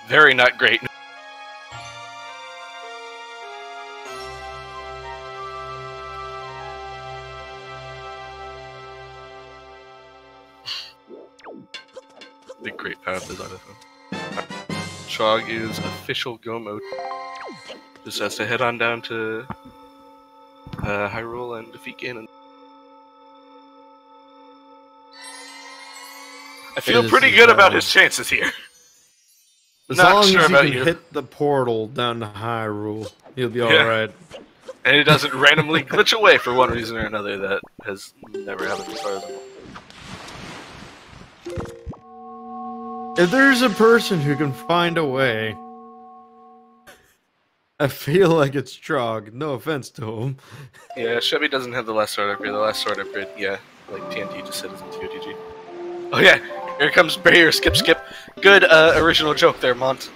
very not great. The great path is out of him. Trog is official go mode. Just has to head on down to Hyrule and defeat Ganon. I feel pretty good about his chances here. As Not long sure as about he can you. hit the portal down to Hyrule, he'll be alright. And it doesn't randomly glitch away for one reason or another. That has never happened as far as I know. If there's a person who can find a way, I feel like it's Trog. No offense to him. Yeah, Chevy doesn't have the last sword upgrade. The last sword upgrade, yeah, like TNT just said, is in TOTG. Oh yeah, here comes Barrier Skip Skip. Good original joke there, Mont.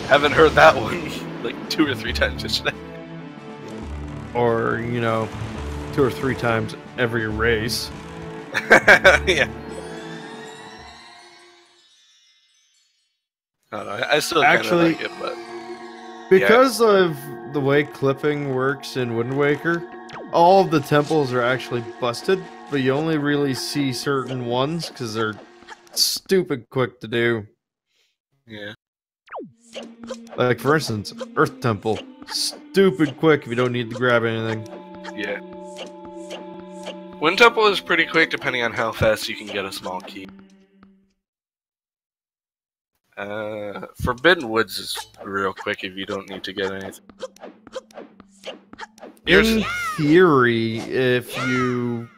Haven't heard that one like 2 or 3 times yesterday. Or, you know, 2 or 3 times every race. Yeah. I don't know, I still Actually, like it, but because of the way clipping works in Wind Waker, all of the temples are actually busted, but you only really see certain ones because they're stupid quick to do. yeah. Like, for instance, Earth Temple. Stupid quick if you don't need to grab anything. Yeah. Wind Temple is pretty quick depending on how fast you can get a small key. Forbidden Woods is real quick if you don't need to get anything. In theory, if you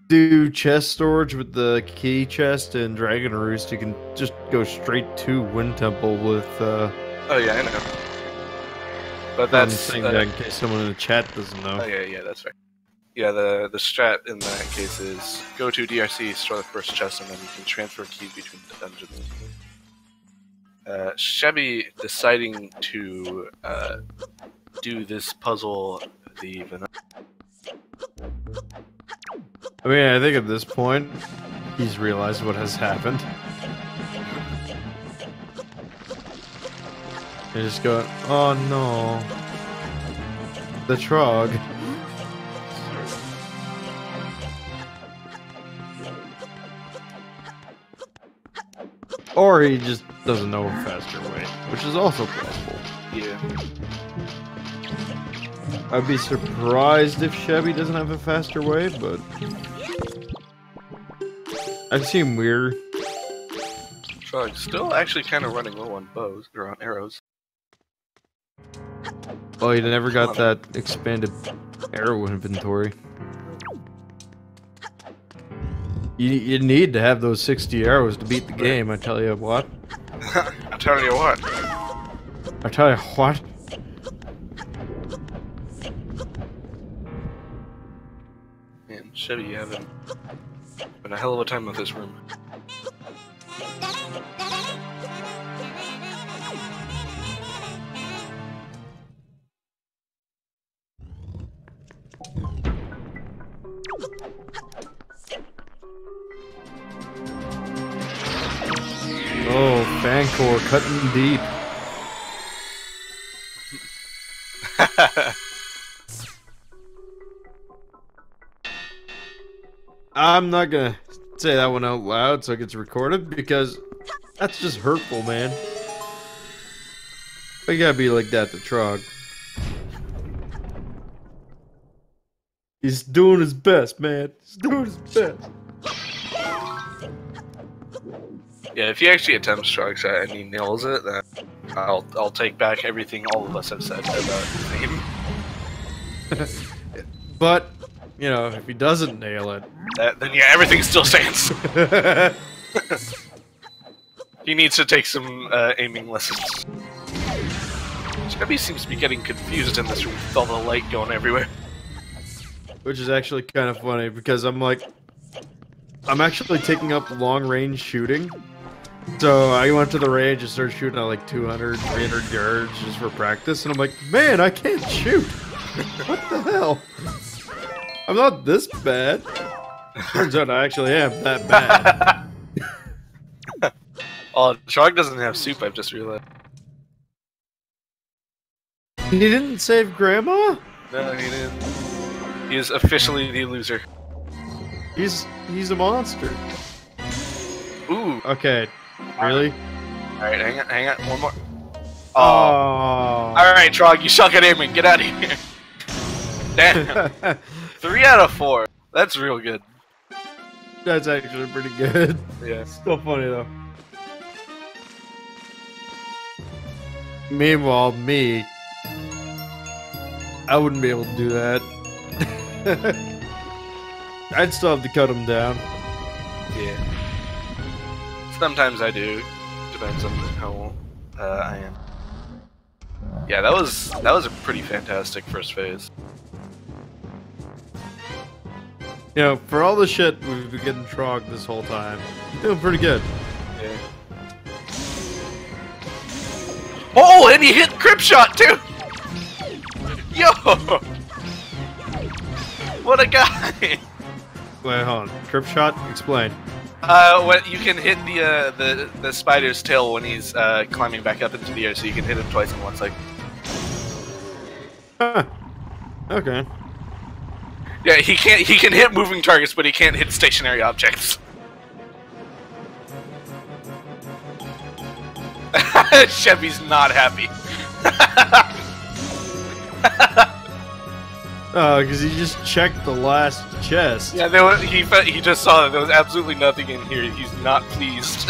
do chest storage with the key chest and Dragon Roost, you can just go straight to Wind Temple with, Oh yeah, I know. But that's... saying that in case someone in the chat doesn't know. Oh yeah, that's right. Yeah, the strat in that case is go to DRC, store the first chest, and then you can transfer keys between the dungeons. Chevy deciding to do this puzzle the vanilla. I mean, I think at this point, he's realized what has happened. And just going, oh no. The Trog. Or he just doesn't know a faster way, which is also possible. Yeah. I'd be surprised if Chevy doesn't have a faster way, but I've seen weird. Trog still actually kind of running low on bows, or on arrows. Oh, you never got that expanded arrow inventory. You need to have those 60 arrows to beat the game, I tell you what. I tell you what. I tell you what. Man, Chevy, you having a hell of a time with this room. Rancor cutting deep. I'm not gonna say that one out loud so it gets recorded because that's just hurtful, man. But you gotta be like that to Trog. He's doing his best, man. He's doing his best. Yeah, if he actually attempts Trog shot and he nails it, then I'll take back everything all of us have said about his name. But, you know, if he doesn't nail it, then yeah, everything still stands. He needs to take some aiming lessons. Chubby seems to be getting confused in this room with all the light going everywhere. Which is actually kind of funny because I'm actually taking up long-range shooting. So I went to the range and started shooting at like 200, 300 yards just for practice, and I'm like, man, I can't shoot. What the hell? I'm not this bad. Turns out I actually am that bad. Oh, Trog doesn't have soup, I've just realized. He didn't save Grandma? No, he didn't. He is officially the loser. He's a monster. Ooh. Okay. Really? Alright, hang on, one more. Oh. Alright, Trog, you suck at aiming, get out of here. Damn. 3 out of 4. That's real good. That's actually pretty good. Yeah. Still funny though. Meanwhile, me, I wouldn't be able to do that. I'd still have to cut him down. Yeah. Sometimes I do. Depends on how I am. Yeah, that was a pretty fantastic first phase. You know, for all the shit we've been getting Trog this whole time, he's doing pretty good. Yeah. Oh, and he hit Crip Shot too! Yo! What a guy! Wait, hold on. Crip Shot? Explain. What you can hit the spider's tail when he's climbing back up into the air, so you can hit him twice in 1 second. Huh. Okay. Yeah, he can hit moving targets, but he can't hit stationary objects. Chevy's not happy. Oh, because he just checked the last chest. Yeah, he just saw that there was absolutely nothing in here. He's not pleased.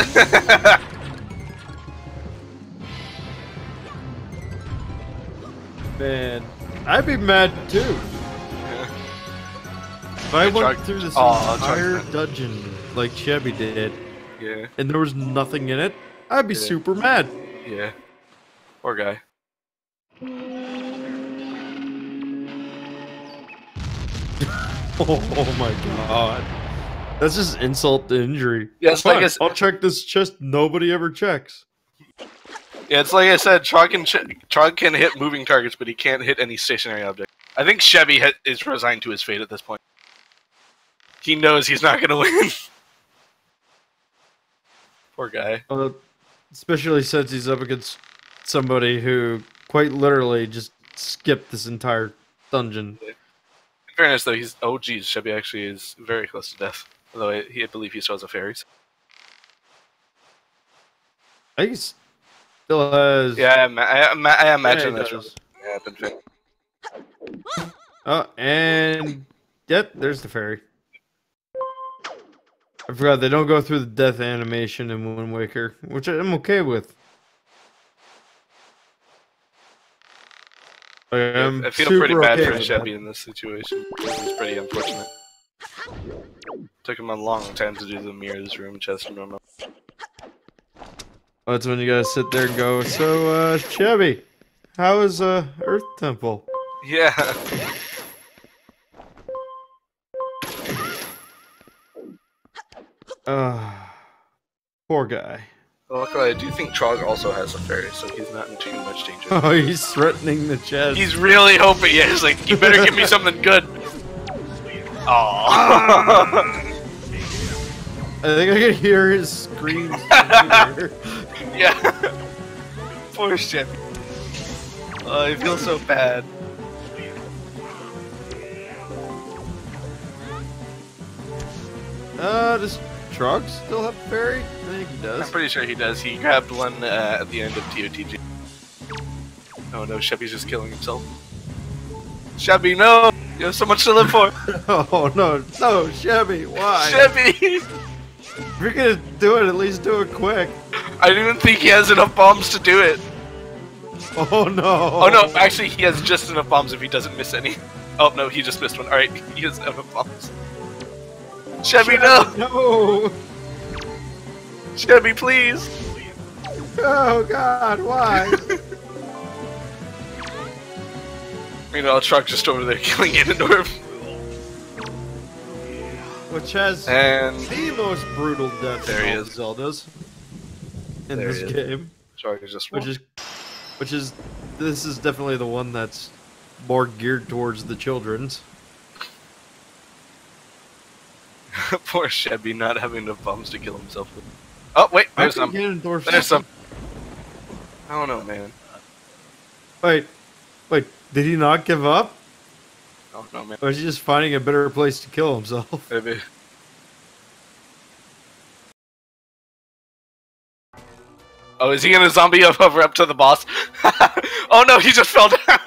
Man, I'd be mad too. Yeah. If I went through this entire dungeon like Chevy did, yeah, and there was nothing in it, I'd be super mad. Yeah. Poor guy. Oh my god. That's just insult to injury. Yes, Fine, like I'll check this chest nobody ever checks. Yeah, it's like I said, Trog can hit moving targets, but he can't hit any stationary object. I think Chevy is resigned to his fate at this point. He knows he's not going to win. Poor guy. Especially since he's up against somebody who quite literally just skipped this entire dungeon. In fairness, though, oh geez, Chevy actually is very close to death. Although I believe he still has a fairies. I think he still has... Yeah, I imagine that's what happened. Oh, and... Yep, there's the fairy. I forgot, they don't go through the death animation in Wind Waker, which I'm okay with. I feel pretty bad for Chevy in this situation. It's pretty unfortunate. Took him a long time to do the mirrors room chest normal. Oh, that's when you gotta sit there and go, so, Chevy, how is, Earth Temple? Yeah. Poor guy. Well, luckily, I do think Trog also has a fairy, so he's not in too much danger. Oh, he's threatening the chest. He's really hoping, yeah, he's like, you better give me something good. Aww. I think I can hear his screams. Yeah. Poor shit. Oh, I feel so bad. Does Trog still have a fairy? I think he does. I'm pretty sure he does. He grabbed one at the end of TOTG. Oh no, Chevy's just killing himself. Chevy, no! You have so much to live for! Oh no, no, Chevy, why? Chevy! If you're gonna do it, at least do it quick. I don't even think he has enough bombs to do it. Oh no! Oh no, actually he has just enough bombs if he doesn't miss any. Oh no, he just missed one. Alright, he has enough bombs. Chevy, no! No! Chevy, please! Oh god, why? Meanwhile, Truck just over there killing Ganondorf. Which has and the most brutal death there in all the Zeldas in there this game. Truck is just this is definitely the one that's more geared towards the children's. Poor Chevy not having enough bombs to kill himself with. Oh wait, there's some. There's some. I don't know, man. Wait, did he not give up? I don't know, man. Or is he just finding a better place to kill himself? Maybe. Oh, is he gonna zombie hover up to the boss? Oh no, he just fell down!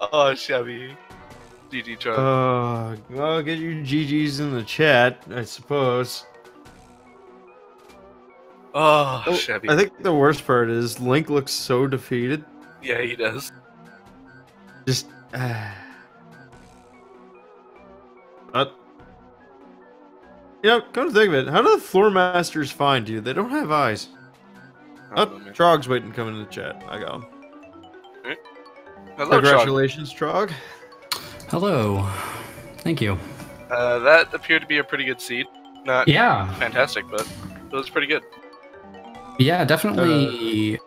Oh, Chevy. GG Truck. Well, get your GGs in the chat, I suppose. Oh, Chevy. I think the worst part is Link looks so defeated. Yeah, he does. Just. You know, come to think of it, how do the floor masters find you? They don't have eyes. Oh, Trog's waiting to come into the chat. I got him. Hello, congratulations, Trog. Hello. Thank you. That appeared to be a pretty good seed. Not fantastic, but it was pretty good. Yeah, definitely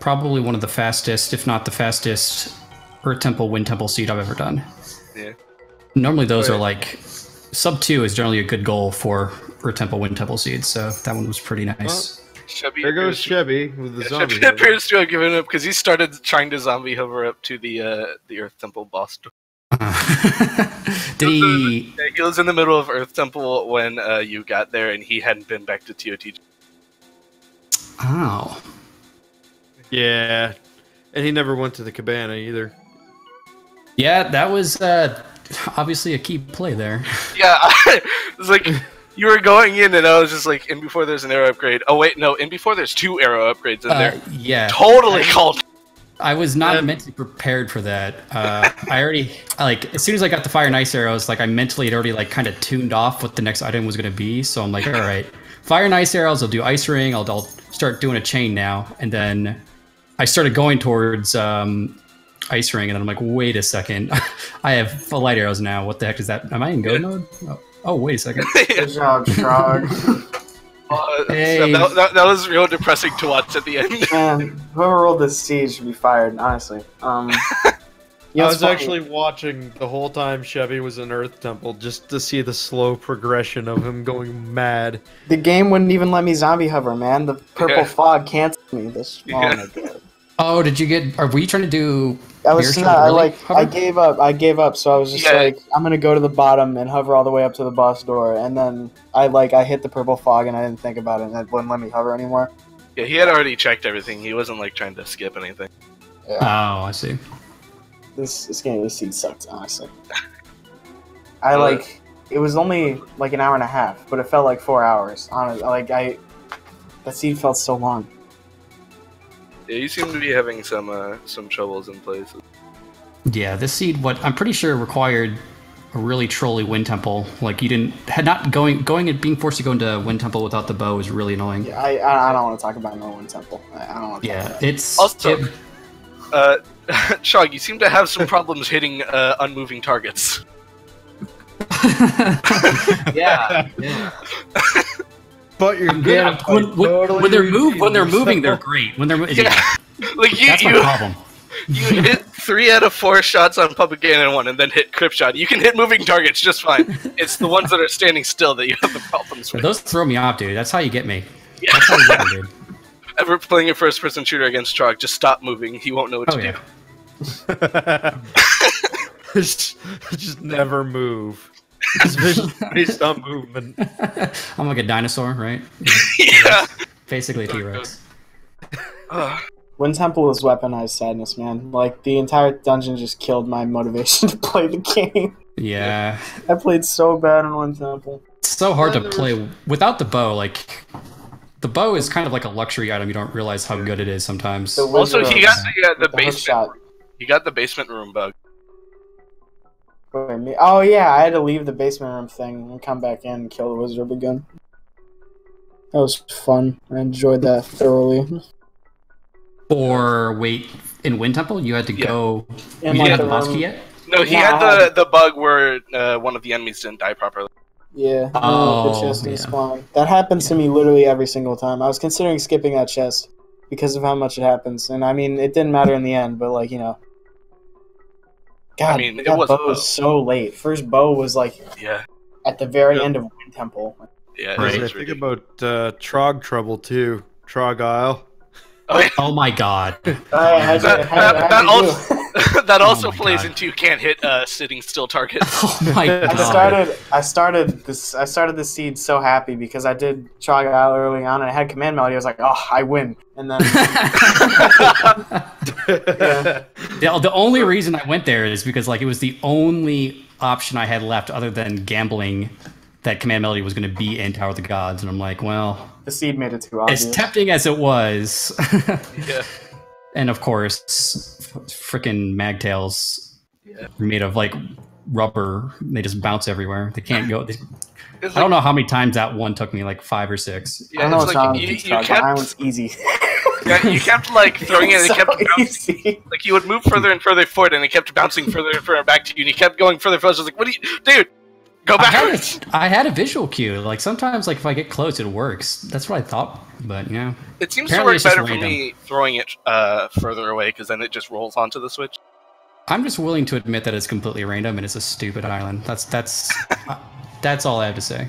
probably one of the fastest, if not the fastest, Earth Temple, Wind Temple seed I've ever done. Yeah. Normally those are like, sub 2 is generally a good goal for Earth Temple, Wind Temple seeds, so that one was pretty nice. Chevy there goes Chevy with the zombie. Chevy appears to have given up because he started trying to zombie hover up to the Earth Temple boss door. Did he? He was in the middle of Earth Temple when you got there, and he hadn't been back to TOTG. Oh. Yeah, and he never went to the cabana either. Yeah, that was obviously a key play there. Yeah, it was like you were going in, and I was just like, in before there's an arrow upgrade. Oh wait, no, in before there's 2 arrow upgrades in there. Yeah, totally called. I was not mentally prepared for that. I already, like, as soon as I got the fire and ice arrows, like, I mentally had already, like, kind of tuned off what the next item was going to be. So I'm like, all right, fire and ice arrows, I'll do ice ring, I'll start doing a chain now. And then I started going towards ice ring, and then I'm like, wait a second. I have light arrows now. What the heck is that? Am I in go mode? Oh, wait a second. Good job, Trog. Hey. That was real depressing to watch at the end. Man, whoever rolled this siege should be fired, honestly. I was actually watching the whole time Chevy was in Earth Temple just to see the slow progression of him going mad. The game wouldn't even let me zombie hover, man. The purple fog canceled me. This. Oh my god. Oh, did you get? Were you trying to do? I was not. I gave up. I gave up. So I was just like, I'm gonna go to the bottom and hover all the way up to the boss door, and then I hit the purple fog and I didn't think about it, and it wouldn't let me hover anymore. Yeah, he had already checked everything. He wasn't like trying to skip anything. Yeah. Oh, I see. This game, this seed sucked, honestly. It was only like an hour and a half, but it felt like 4 hours. Honestly, that seed felt so long. Yeah, you seem to be having some troubles in places. Yeah, this seed, I'm pretty sure required a really trolly Wind Temple. Like, you going and being forced to go into Wind Temple without the bow is really annoying. Yeah, I don't want to talk about no Wind Temple. I don't want to talk about it. It's... Also, Chog, you seem to have some problems hitting unmoving targets. Yeah. But you're good. When they're moving, they're great. When they're like that's my problem. You hit 3 out of 4 shots on Public Ganon 1 and then hit Crypt Shot. You can hit moving targets just fine. It's the ones that are standing still that you have the problems with. Those throw me off, dude. That's how you get me. Yeah. That's how you get me, dude. Ever playing a first-person shooter against Trog, just stop moving. He won't know what to do. Just never move. His vision's based on movement. I'm like a dinosaur, right? Yeah. Basically a T-Rex. Wind Temple is weaponized sadness, man. Like, the entire dungeon just killed my motivation to play the game. Yeah. I played so bad in Wind Temple. It's so hard to play without the bow. Like, the bow is kind of like a luxury item. You don't realize how good it is sometimes. Also, he got the basement. He got the basement room bug. Wait, oh yeah, I had to leave the basement room thing and come back in and kill the wizard again. That was fun. I enjoyed that thoroughly. Or wait, in Wind Temple, you had to go. You didn't have the boss key yet? No, he had the bug where one of the enemies didn't die properly. Yeah, the chest didn't spawn. That happens to me literally every single time. I was considering skipping that chest because of how much it happens, and I mean, it didn't matter in the end, but like, you know. God, I mean, that bow was so late. First bow was like at the very end of Wind Temple. Yeah, right. Think about Trog Trouble too. Trog Isle. Oh my god. That also plays into you can't hit sitting still targets. Oh my god. I started the seed so happy because I did Trog Isle early on and I had command melody. I was like, oh, I win. And then the only reason I went there is because like it was the only option I had left other than gambling that command melody was going to be in Tower of the Gods, and I'm like, well, the seed made it too obvious. As tempting as it was. Yeah. And of course, freaking magtails are made of like rubber. They just bounce everywhere. They can't go. I don't know how many times that one took me, like 5 or 6. Yeah, I don't know what's wrong with you kept, that one's easy. Yeah, you kept like throwing it and it kept bouncing. Like you would move further and further forward and it kept bouncing further and further back to you and you kept going further and further. I was like, what do you, dude? Go backwards. I had a visual cue. Like sometimes, like if I get close, it works. That's what I thought. But yeah, it seems to work better for me throwing it further away because then it just rolls onto the switch. I'm just willing to admit that it's completely random and it's a stupid island. That's all I have to say.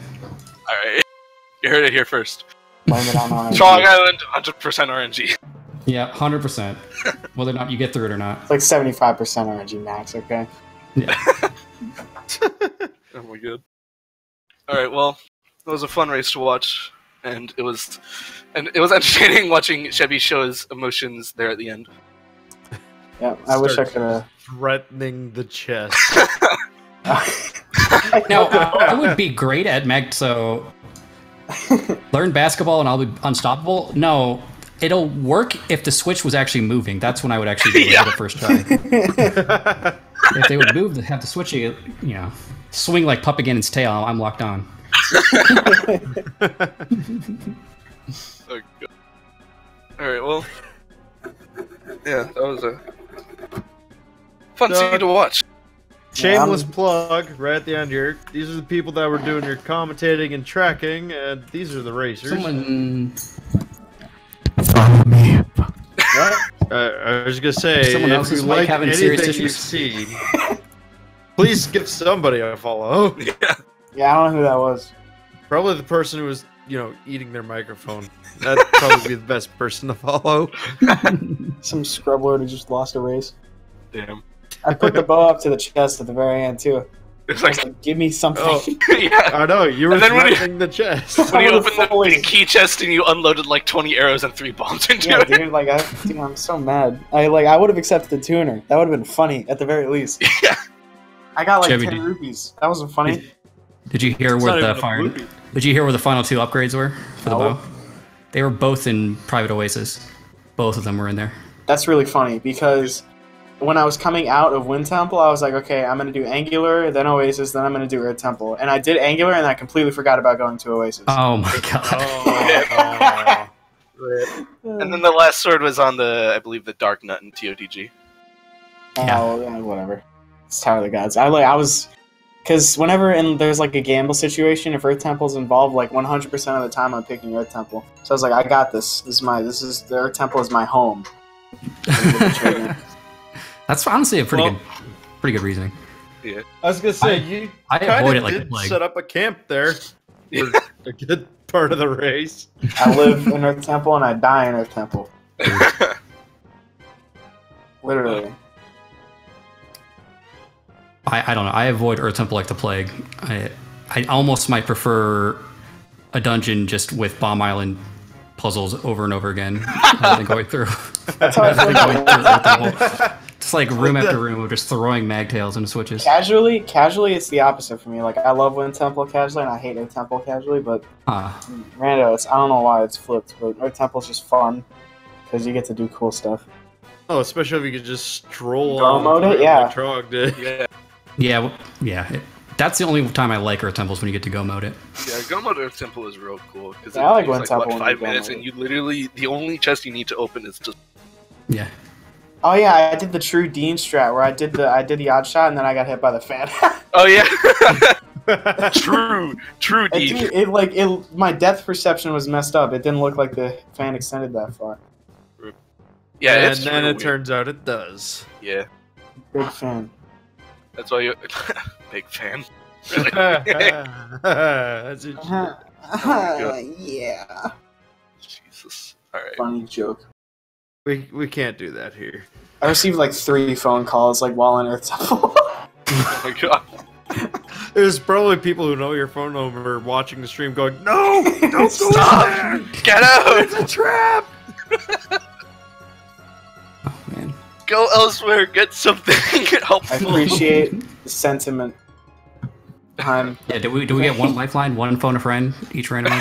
All right, you heard it here first. Blame it on RNG. Trog Island, 100% RNG. Yeah, 100%. Whether or not you get through it or not. It's like 75% RNG max. Okay. Yeah. Oh my god. Alright, well, it was a fun race to watch, and it was entertaining watching Chevy show his emotions there at the end. Yeah, I wish I could have... Threatening the chest. Now, I would be great at so learn basketball and I'll be unstoppable? No, it'll work if the switch was actually moving. That's when I would actually be able to first try. If they would move, have the switch, you know, swing like Puppet-Ganon's tail, I'm locked on. Alright, well, yeah, that was a fun scene to watch. Shameless plug right at the end here. These are the people that were doing your commentating and tracking, and these are the racers. Someone... Follow me. What? I was gonna say, someone else if you like anything you see, please give somebody a follow. Yeah, I don't know who that was. Probably the person who was, you know, eating their microphone. That'd probably be the best person to follow. Some scrub lord who just lost a race. Damn. I put the bow up to the chest at the very end too. It's like, give me something. Oh, yeah. I know, you were threatening the chest. When you opened the big key chest and you unloaded like 20 arrows and 3 bombs into it. Dude, like, I'm so mad. I would have accepted the tuner. That would have been funny, at the very least. Yeah. I got like Chevy, 10 rupees. That wasn't funny. Did you hear where the fire? Did you hear where the final 2 upgrades were for the bow? They were both in Private Oasis. Both of them were in there. That's really funny because when I was coming out of Wind Temple, I was like, okay, I'm going to do Angular, then Oasis, then I'm going to do Earth Temple. And I did Angular, and I completely forgot about going to Oasis. Oh my god. And then the last sword was on I believe, the Dark Nut in TOTG. Oh, yeah, whatever. It's Tower of the Gods. Because whenever there's like a gamble situation, if Earth Temple's involved, like 100% of the time I'm picking Earth Temple. So I was like, I got this. The Earth Temple is my home. That's honestly a pretty good reasoning. Yeah. I was gonna say I avoid it like did the plague. set up a camp there for a good part of the race. I live in Earth Temple and I die in Earth Temple. Literally. I don't know. I avoid Earth Temple like the plague. I almost might prefer a dungeon just with Bomb Island puzzles over and over again rather than going through. That's how I feel about Just like room after room of just throwing magtails into switches. Casually, it's the opposite for me. Like, I love Wind Temple casually, and I hate Earth Temple casually, but Rando, I don't know why it's flipped, but Earth Temple's just fun, because you get to do cool stuff. Oh, especially if you could just stroll Go on mode it? like Yeah. Trog did. Yeah. That's the only time I like Earth Temples when you get to go mode it. Yeah, go mode Earth Temple is real cool because I like it's Wind Temple when 5 you go minutes, mode and you literally the only chest you need to open is just. Yeah. Oh yeah, I did the true Dean strat where I did the odd shot and then I got hit by the fan. Oh yeah. True Dean. My depth perception was messed up. It didn't look like the fan extended that far. Yeah, and it's then true it weird. turns out it does. Yeah, Big fan. that's why you big fan. Really? That's it. Yeah. Jesus. All right. Funny joke. We can't do that here. I received like 3 phone calls like while in Earth Temple. Oh my god. There's probably people who know your phone number watching the stream going, "No, don't go Stop! there! Get out! It's a trap!" Oh man. Go elsewhere. Get something helpful. I appreciate the sentiment. Time. Yeah, do we get one lifeline, one phone a friend, each random?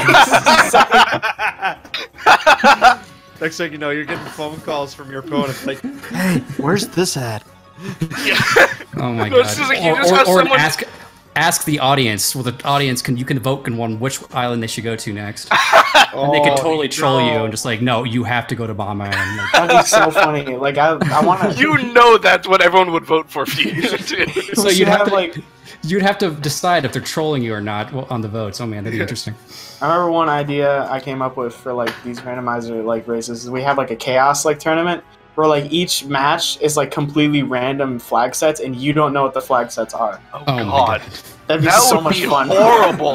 Next thing you know, you're getting phone calls from your phone. It's like, "Hey, where's this at?" Yeah. Oh my No, god. it's just like you just have Or someone- ask the audience. Well, the audience you can vote on which island they should go to next. And they could totally troll you and just like, no, you have to go to Bomb Island. Like, That'd be so funny. Like I want to. You know that's what everyone would vote for you to do. so you'd have to decide if they're trolling you or not on the votes. Oh man, that'd be interesting. I remember one idea I came up with for like these randomizer like races. We have like a chaos like tournament where like each match is like completely random flag sets and you don't know what the flag sets are. Oh my god. That'd be That so would much be fun. horrible.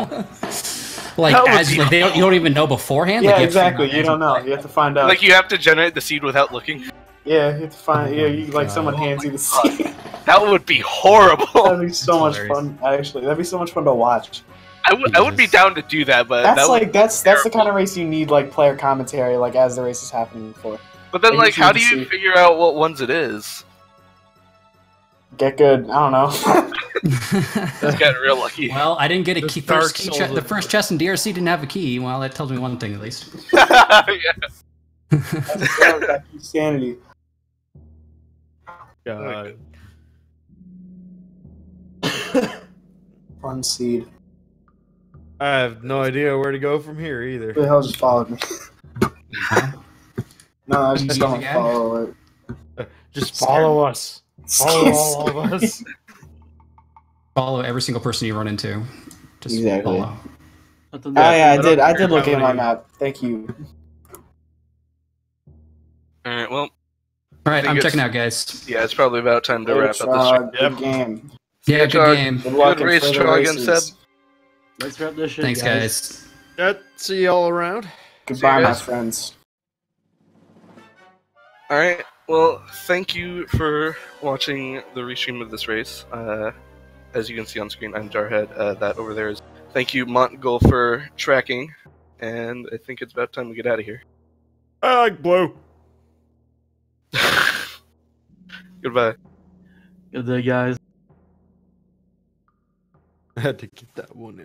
Like That would as be like you don't even know beforehand. Yeah, like, exactly. You don't know. You have to find out. Like you have to generate the seed without looking. Yeah, you have to find. Yeah, you like someone Oh hands my you the God. seed. That would be horrible. That'd be so much hilarious. fun. Actually, that'd be so much fun to watch. I would be down to do that, but That's that that's the kind of race you need like player commentary like as the race is happening for. But then, I like, need how to do you see. figure out what ones it is? Get good. I don't know. Just got real lucky. Well, I didn't get a key. Dark First key Souls the first chest in DRC didn't have a key. Well, that tells me one thing at least. Yeah. That's insanity. God. Fun seed. I have no idea where to go from here either. Who the hell just followed me? No, I was just Easy gonna guy? follow it. Just follow us. Follow all of us. Follow every single person you run into. Just Exactly. follow. Oh yeah, I did. I care did look how at my many- map. Thank you. Alright, well, All right, think I'm it's- checking out, guys. yeah, it's probably about time to wrap up this Trog, Yep. good game. Yeah, good Trog. game. Good luck Good in race, further Trog and races. Seb. Let's wrap this shit, Thanks, guys. See you all around. Goodbye, See you my guys. friends. Alright, well, thank you for watching the restream of this race. As you can see on screen, I'm Jarhead. That over there is. Thank you, Montgol, for tracking. And I think it's about time we get out of here. I like blue. Goodbye. Good day, guys. I had to get that one in.